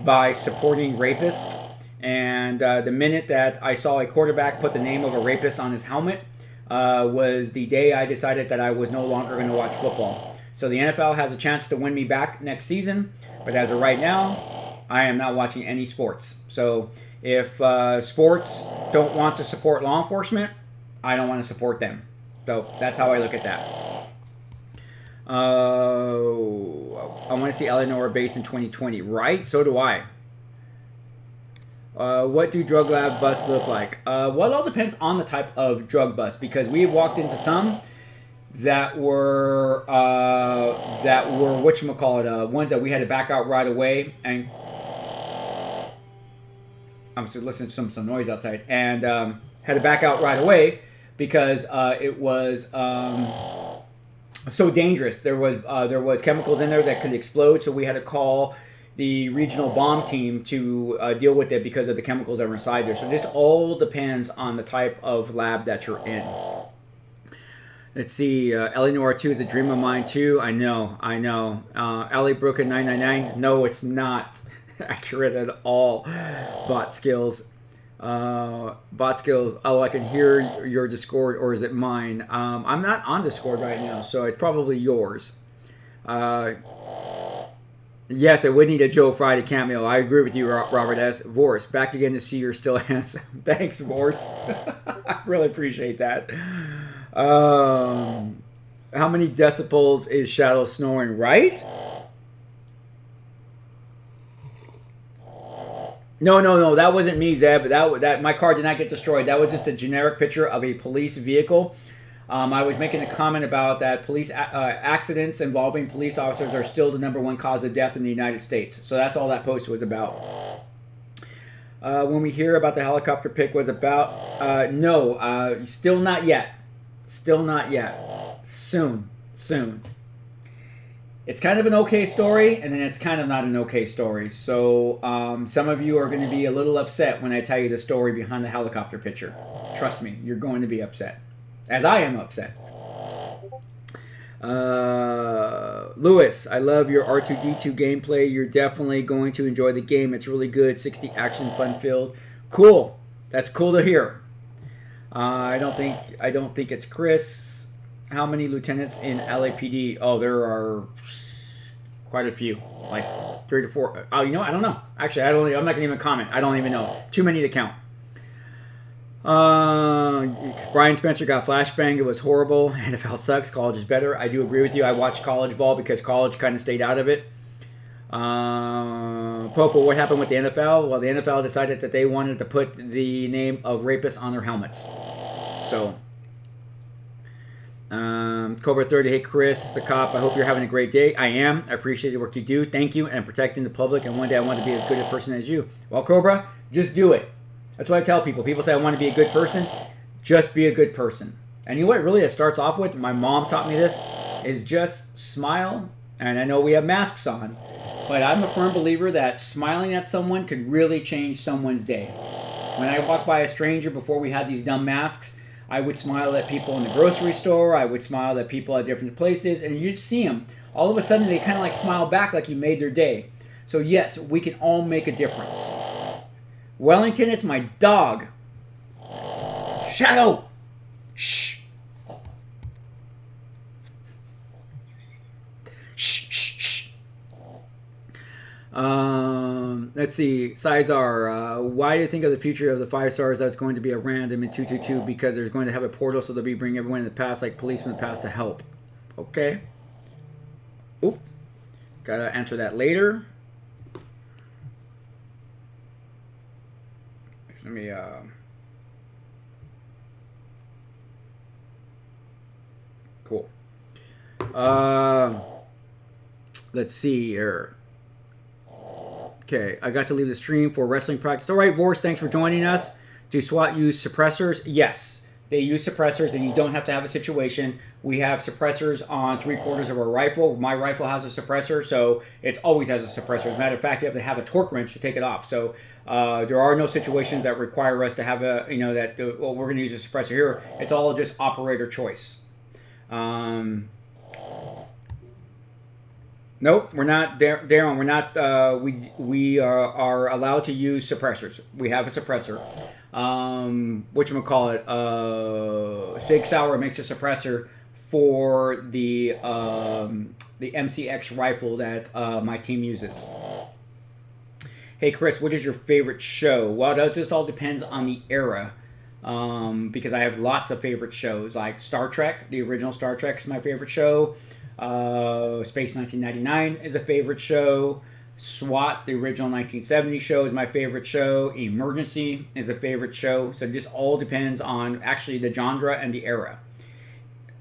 by supporting rapists. And the minute that I saw a quarterback put the name of a rapist on his helmet, was the day I decided that I was no longer going to watch football. So the NFL has a chance to win me back next season, but as of right now, I am not watching any sports. So if sports don't want to support law enforcement, I don't want to support them. So that's how I look at that. I want to see Eleanor based in 2020, right? So do I. What do drug lab busts look like? Well, it all depends on the type of drug bust, because we have walked into some that were whatchamacallit, ones that we had to back out right away, and I'm just listening to some noise outside, and had to back out right away because it was so dangerous. There was chemicals in there that could explode, so we had to call the regional bomb team to deal with it because of the chemicals that were inside there. So this all depends on the type of lab that you're in. Let's see. Eleanor 2 is a dream of mine too. I know. LA Brooklyn 999. No, it's not accurate at all. Bot skills. Bot skills. Oh, I can hear your Discord, or is it mine? I'm not on Discord right now, so it's probably yours. Yes, I would need a Joe Friday cameo. I agree with you, Robert S. Vorse, back again to see you're still handsome. Thanks, Vorse. I really appreciate that. How many decibels is Shadow snoring, right? No. That wasn't me, Zeb. That my car did not get destroyed. That was just a generic picture of a police vehicle. I was making a comment about that police accidents involving police officers are still the #1 cause of death in the United States. So that's all that post was about. When we hear about the helicopter pick was about, no, still not yet. Still not yet. Soon. It's kind of an okay story, and then it's kind of not an okay story. So some of you are going to be a little upset when I tell you the story behind the helicopter picture. Trust me, you're going to be upset. As I am upset. Lewis, I love your R2-D2 gameplay. You're definitely going to enjoy the game. It's really good. 60 action, fun-filled. Cool. That's cool to hear. I don't think it's Chris. How many lieutenants in LAPD? Oh, there are quite a few. Like 3 to 4. Oh, you know what? I don't know. Actually, I'm not going to even comment. I don't even know. Too many to count. Brian Spencer got flashbanged. It was horrible. NFL sucks. College is better. I do agree with you. I watched college ball because college kind of stayed out of it. Popo, what happened with the NFL? Well, the NFL decided that they wanted to put the name of rapists on their helmets. So, Cobra 30, hey Chris, the cop, I hope you're having a great day. I am. I appreciate the work you do. Thank you, and protecting the public. And one day I want to be as good a person as you. Well, Cobra, just do it. That's what I tell people. People say I want to be a good person. Just be a good person. And you know what really it starts off with? My mom taught me this. Is just smile. And I know we have masks on. But I'm a firm believer that smiling at someone could really change someone's day. When I walk by a stranger before we had these dumb masks, I would smile at people in the grocery store. I would smile at people at different places. And you'd see them. All of a sudden, they kind of like smile back like you made their day. So yes, we can all make a difference. Wellington, it's my dog. Shadow! Shh. Shh. Let's see. Sizar, why do you think of the future of the 5 stars that's going to be a random in 222? Because there's going to have a portal, so they'll be bringing everyone in the past, like police from the past, to help. Okay. Oop. Gotta answer that later. Let me, cool. Let's see here. Okay, I got to leave the stream for wrestling practice. All right, Vorse, thanks for joining us. Do SWAT use suppressors? Yes, they use suppressors, and you don't have to have a situation. We have suppressors on 3/4 of our rifle. My rifle has a suppressor, so it always has a suppressor. As a matter of fact, you have to have a torque wrench to take it off. So there are no situations that require us to have a, well, we're going to use a suppressor here. It's all just operator choice. Nope, we're not, Darren. We're not. We are allowed to use suppressors. We have a suppressor. Whatchamacallit? Sig Sauer makes a suppressor for the MCX rifle that my team uses. Hey Chris, what is your favorite show? Well, that just all depends on the era. Because I have lots of favorite shows, like Star Trek. The original Star Trek is my favorite show. Space 1999 is a favorite show. SWAT, the original 1970 show, is my favorite show. Emergency is a favorite show. So this all depends on actually the genre and the era.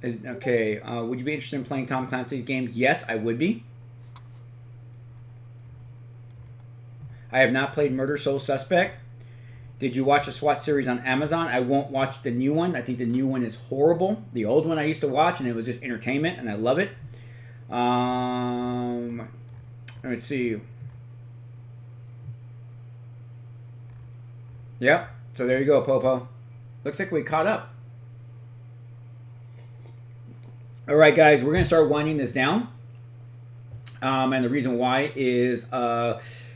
Okay, would you be interested in playing Tom Clancy's games? Yes, I would be. I have not played Murder Soul Suspect. Did you watch the SWAT series on Amazon? I won't watch the new one. I think the new one is horrible. The old one I used to watch, and it was just entertainment, and I love it. Let me see. Yep. So there you go, Popo. Looks like we caught up. All right, guys. We're going to start winding this down. And the reason why is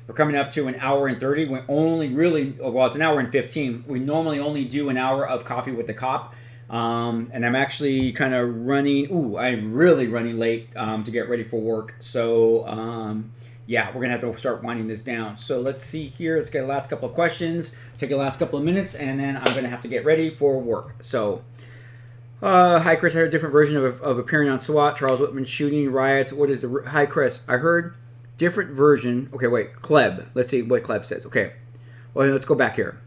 We're coming up to an hour and 30. We only really, well, it's an hour and 15. We normally only do an hour of Coffee with the Cop. And I'm actually kind of running, I'm really running late to get ready for work. So, yeah, we're going to have to start winding this down. So let's see here. Let's get the last couple of questions, take the last couple of minutes, and then I'm going to have to get ready for work. So, hi, Chris. I heard a different version of appearing on SWAT, Charles Whitman shooting, riots. What is the... Hi, Chris. I heard different version. Okay, wait. Kleb. Let's see what Kleb says. Okay. Well, let's go back here.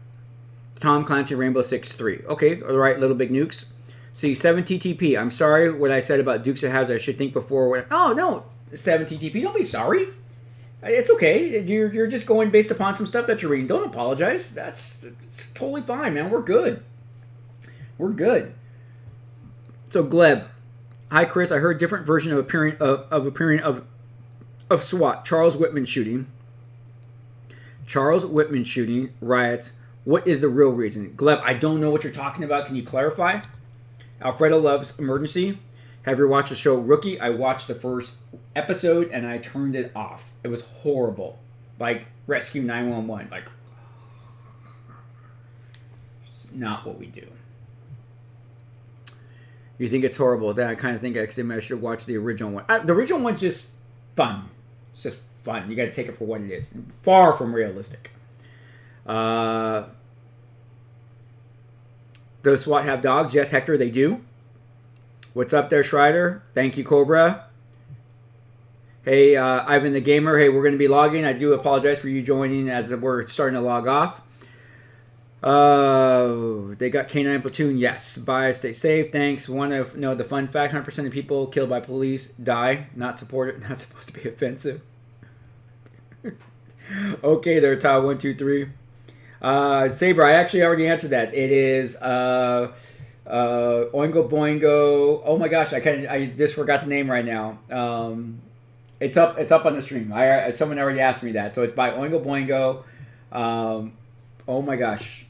Tom Clancy, Rainbow Six 3. Okay, all right, Little Big Nukes. See, 7TTP. I'm sorry what I said about Dukes of Hazzard. I should think before. Oh, no. 7TTP. Don't be sorry. It's okay. You're just going based upon some stuff that you're reading. Don't apologize. That's totally fine, man. We're good. We're good. So, Gleb. Hi, Chris. I heard a different version of appearing of SWAT. Charles Whitman shooting. Charles Whitman shooting. Riots. What is the real reason? Gleb, I don't know what you're talking about. Can you clarify? Alfredo loves Emergency. Have you watched the show Rookie? I watched the first episode and I turned it off. It was horrible. Like Rescue 911. Like, it's not what we do. You think it's horrible? Then I kind of think I should watch the original one. The original one's just fun. It's just fun. You got to take it for what it is. Far from realistic. Does SWAT have dogs? Yes, Hector, they do. What's up there, Schreider? Thank you, Cobra. Hey, Ivan the Gamer. Hey, we're going to be logging. I do apologize for you joining as we're starting to log off. They got K9 Platoon. Yes. Bye. Stay safe. Thanks. Want to know the fun fact? 100% of people killed by police die. Not supported. Not supposed to be offensive. Okay there, Todd. 1, 2, 3. Saber, I actually already answered that. It is Oingo Boingo. Oh my gosh, I just forgot the name right now. It's up on the stream. Someone already asked me that. So it's by Oingo Boingo. Oh my gosh.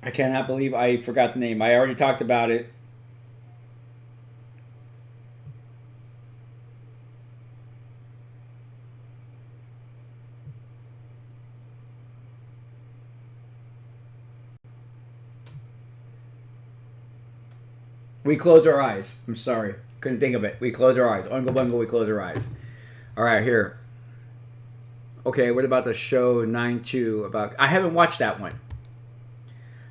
I cannot believe I forgot the name. I already talked about it. We close our eyes. I'm sorry. Couldn't think of it. We close our eyes. Oingo Bungo, we close our eyes. All right, here. Okay, what about the show 9-2? I haven't watched that one.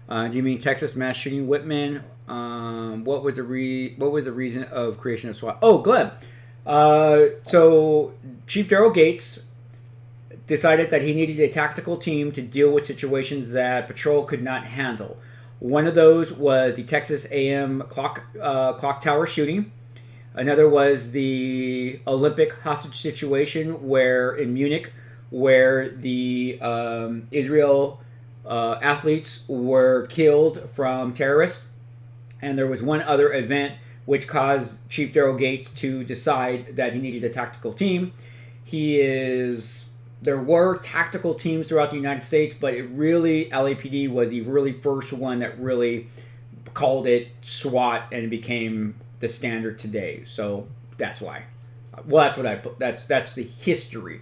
Do you mean Texas mass shooting Whitman? What was the reason of creation of SWAT? Oh, Gleb. So Chief Daryl Gates decided that he needed a tactical team to deal with situations that patrol could not handle. One of those was the Texas A&M clock tower shooting. Another was the Olympic hostage situation in Munich, where the Israel athletes were killed from terrorists. And there was one other event which caused Chief Daryl Gates to decide that he needed a tactical team. There were tactical teams throughout the United States, but LAPD was the really first one that really called it SWAT and it became the standard today. So that's why. Well, that's what I put. That's the history.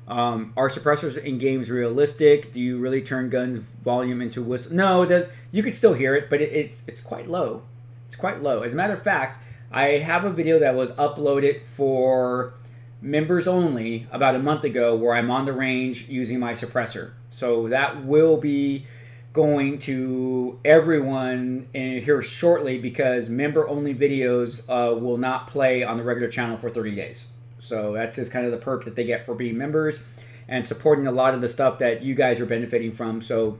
Are suppressors in games realistic? Do you really turn guns volume into whistle? No, you could still hear it, but it's quite low. It's quite low. As a matter of fact, I have a video that was uploaded for members only about a month ago where I'm on the range using my suppressor. So that will be going to everyone in here shortly because member-only videos will not play on the regular channel for 30 days. So that's just kind of the perk that they get for being members and supporting a lot of the stuff that you guys are benefiting from. So,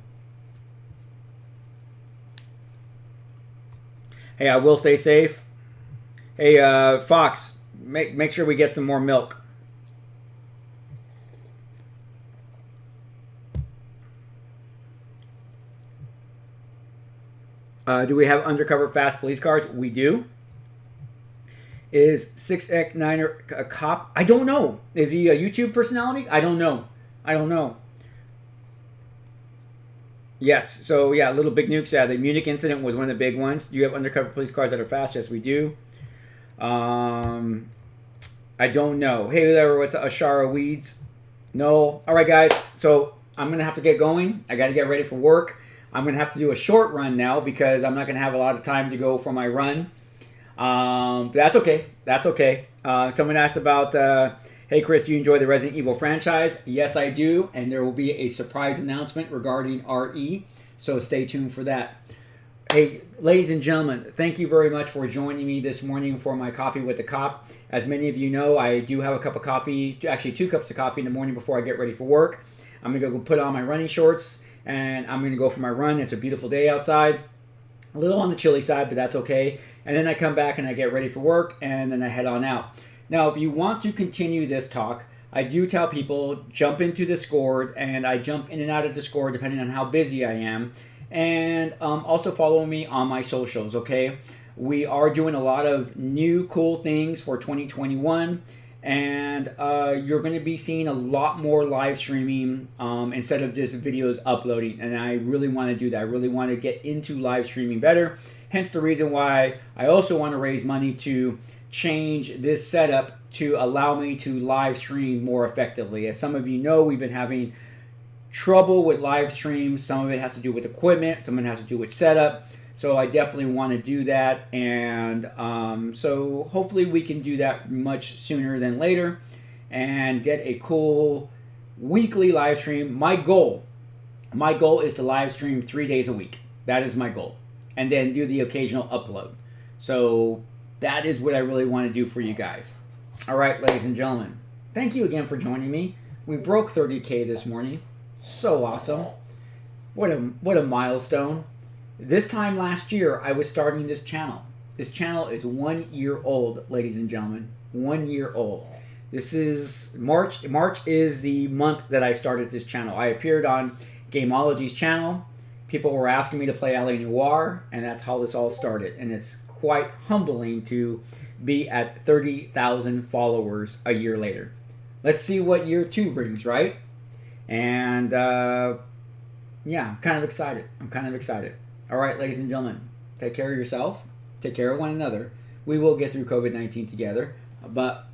hey, I will stay safe. Hey, Fox, make sure we get some more milk. Do we have undercover fast police cars? We do. Is 6X9er a cop? I don't know. Is he a YouTube personality? I don't know. Yes. So yeah, Little Big Nukes. Yeah, the Munich incident was one of the big ones. Do you have undercover police cars that are fast? Yes, we do. Um, I don't know. Hey there, what's Ashara Weeds? No. All right, guys. So I'm gonna have to get going. I got to get ready for work. I'm gonna have to do a short run now because I'm not gonna have a lot of time to go for my run. But that's okay. That's okay. Someone asked about, hey Chris, do you enjoy the Resident Evil franchise? Yes, I do, and there will be a surprise announcement regarding RE. So stay tuned for that. Hey, ladies and gentlemen, thank you very much for joining me this morning for my Coffee with the Cop. As many of you know, I do have a cup of coffee, actually 2 cups of coffee in the morning before I get ready for work. I'm going to go put on my running shorts, and I'm going to go for my run. It's a beautiful day outside. A little on the chilly side, but that's okay. And then I come back and I get ready for work, and then I head on out. Now, if you want to continue this talk, I do tell people jump into Discord, and I jump in and out of Discord depending on how busy I am. And also follow me on my socials, okay? We are doing a lot of new cool things for 2021, and you're going to be seeing a lot more live streaming instead of just videos uploading, and I really want to do that. I really want to get into live streaming better, hence the reason why I also want to raise money to change this setup to allow me to live stream more effectively. As some of you know, we've been having trouble with live streams. Some of it has to do with equipment, some of it has to do with setup. So I definitely want to do that, and so hopefully we can do that much sooner than later and get a cool weekly live stream. My goal is to live stream 3 days a week. That is my goal, and then do the occasional upload. So that is what I really want to do for you guys. All right, ladies and gentlemen, thank you again for joining me. We broke 30K this morning. So awesome. What a milestone. This time last year, I was starting this channel. This channel is 1 year old, ladies and gentlemen. 1 year old. This is March. March is the month that I started this channel. I appeared on Gameology's channel. People were asking me to play LA Noire, and that's how this all started. And it's quite humbling to be at 30,000 followers a year later. Let's see what year 2 brings, right? And yeah, I'm kind of excited. All right, ladies and gentlemen, take care of yourself. Take care of one another. We will get through COVID-19 together. But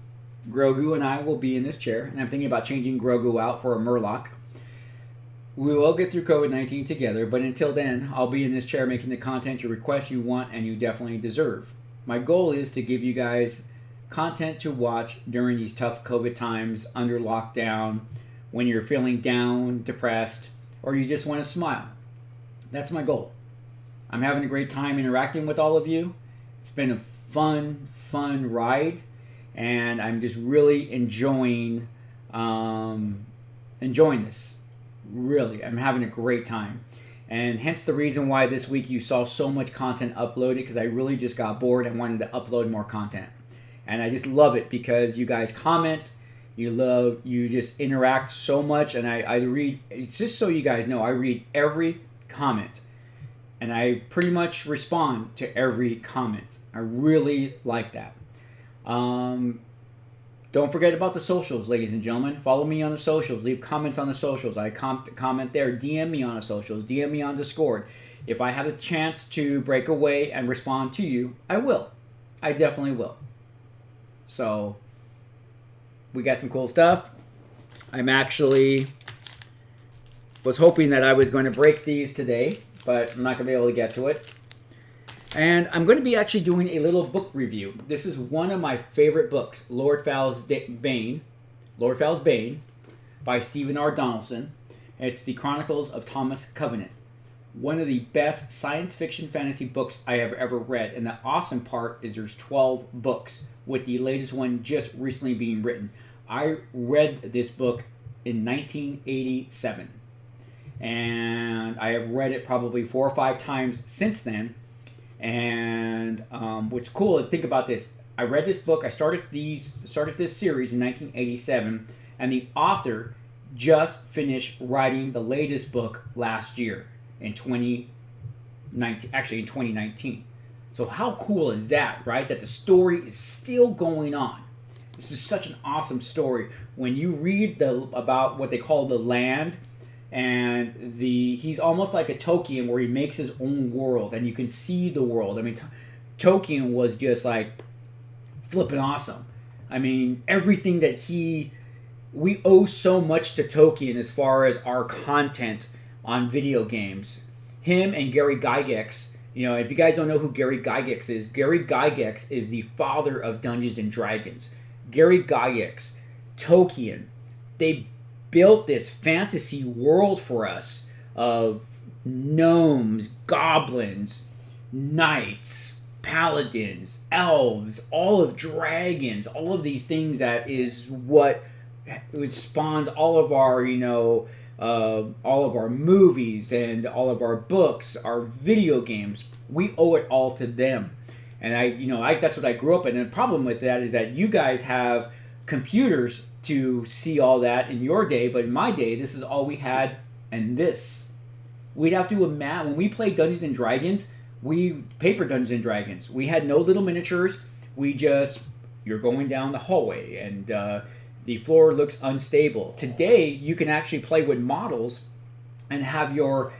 Grogu and I will be in this chair, and I'm thinking about changing Grogu out for a Murloc. We will get through COVID-19 together, but until then, I'll be in this chair making the content you request, you want, and you definitely deserve. My goal is to give you guys content to watch during these tough COVID times, under lockdown, when you're feeling down, depressed, or you just want to smile. That's my goal. I'm having a great time interacting with all of you. It's been a fun ride, and I'm just really enjoying this. Really, I'm having a great time. And hence the reason why this week you saw so much content uploaded, because I really just got bored and wanted to upload more content. And I just love it because you guys comment, you just interact so much, and I read, it's just so you guys know, I read every comment. And I pretty much respond to every comment. I really like that. Don't forget about the socials, ladies and gentlemen. Follow me on the socials. Leave comments on the socials. I comment there. DM me on the socials. DM me on Discord. If I have a chance to break away and respond to you, I will. I definitely will. So, we got some cool stuff. I'm actually was hoping that I was going to break these today, but I'm not going to be able to get to it. And I'm going to be actually doing a little book review. This is one of my favorite books, Lord Fowl's Bane by Stephen R. Donaldson. It's the Chronicles of Thomas Covenant. One of the best science fiction fantasy books I have ever read. And the awesome part is there's 12 books, with the latest one just recently being written. I read this book in 1987. And I have read it probably 4 or 5 times since then. And what's cool is, think about this. I read this book. I started this series in 1987, and the author just finished writing the latest book last year in 2019. Actually, in 2019. So how cool is that, right? That the story is still going on. This is such an awesome story. When you read about what they call the land, and he's almost like a Tolkien where he makes his own world, and you can see the world. I mean, Tolkien was just like flipping awesome. I mean, everything that we owe so much to Tolkien as far as our content on video games. Him and Gary Gygax. You know, if you guys don't know who Gary Gygax is the father of Dungeons and Dragons. Gary Gygax, Tolkien, they built this fantasy world for us of gnomes, goblins, knights, paladins, elves, all of dragons, all of these things that is what spawns all of our, all of our movies and all of our books, our video games. We owe it all to them. And that's what I grew up in. And the problem with that is that you guys have computers to see all that in your day, but in my day, this is all we had. And we'd have to imagine when we played Dungeons and Dragons, paper Dungeons and Dragons. We had no little miniatures. You're going down the hallway and the floor looks unstable. Today, you can actually play with models and have your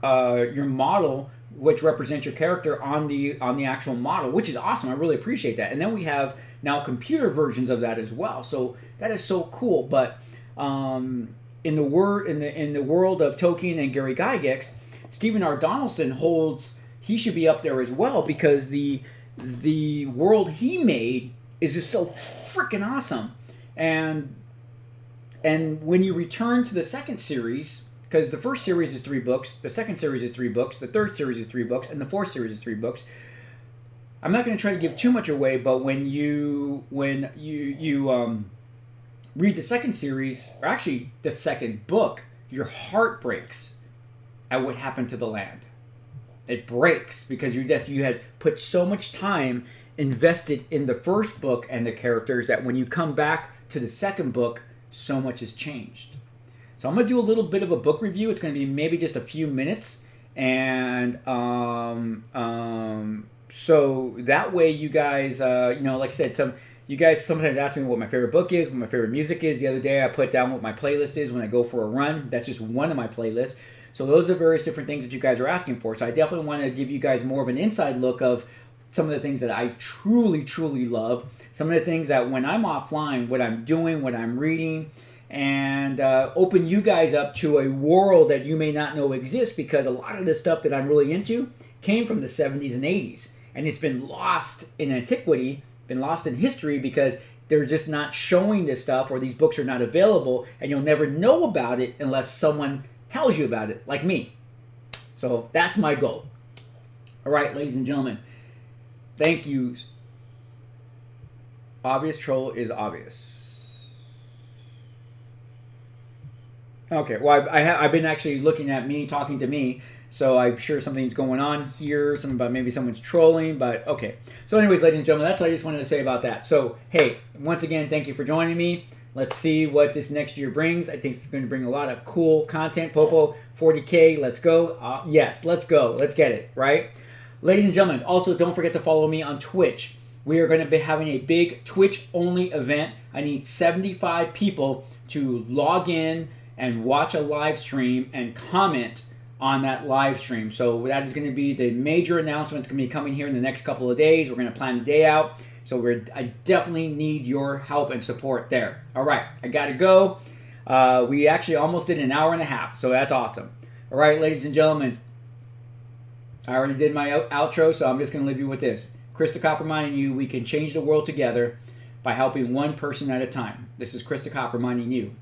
model, which represents your character, on the actual model, which is awesome. I really appreciate that. And then we have now computer versions of that as well. So that is so cool. But in the world of Tolkien and Gary Gygax, Stephen R. Donaldson he should be up there as well, because the world he made is just so freaking awesome. And when you return to the second series, because the first series is 3 books, the second series is 3 books, the third series is 3 books, and the fourth series is 3 books. I'm not going to try to give too much away, but when you read the second series, or actually the second book, your heart breaks at what happened to the land. It breaks because you had put so much time invested in the first book and the characters that when you come back to the second book, so much has changed. So I'm going to do a little bit of a book review. It's going to be maybe just a few minutes. And so that way you guys, like I said, you guys sometimes ask me what my favorite book is, what my favorite music is. The other day I put down what my playlist is when I go for a run. That's just one of my playlists. So those are various different things that you guys are asking for. So I definitely want to give you guys more of an inside look of some of the things that I truly, truly love. Some of the things that when I'm offline, what I'm doing, what I'm reading, and open you guys up to a world that you may not know exists, because a lot of the stuff that I'm really into came from the 70s and 80s. And it's been lost in antiquity, been lost in history, because they're just not showing this stuff, or these books are not available, and you'll never know about it unless someone tells you about it, like me. So that's my goal. All right, ladies and gentlemen, thank you. Obvious troll is obvious. Okay, well, I've been actually looking at me, talking to me, so I'm sure something's going on here, something about maybe someone's trolling, but okay. So anyways, ladies and gentlemen, that's what I just wanted to say about that. So, hey, once again, thank you for joining me. Let's see what this next year brings. I think it's going to bring a lot of cool content. Popo, 40K, let's go. Yes, let's go. Let's get it, right? Ladies and gentlemen, also don't forget to follow me on Twitch. We are going to be having a big Twitch-only event. I need 75 people to log in and watch a live stream and comment on that live stream. So that is going to be the major announcement. It's going to be coming here in the next couple of days. We're going to plan the day out. So I definitely need your help and support there. All right, I got to go. We actually almost did an hour and a half, so that's awesome. All right, ladies and gentlemen, I already did my outro, so I'm just going to leave you with this. Chris the Cop reminding you we can change the world together by helping one person at a time. This is Chris the Cop reminding you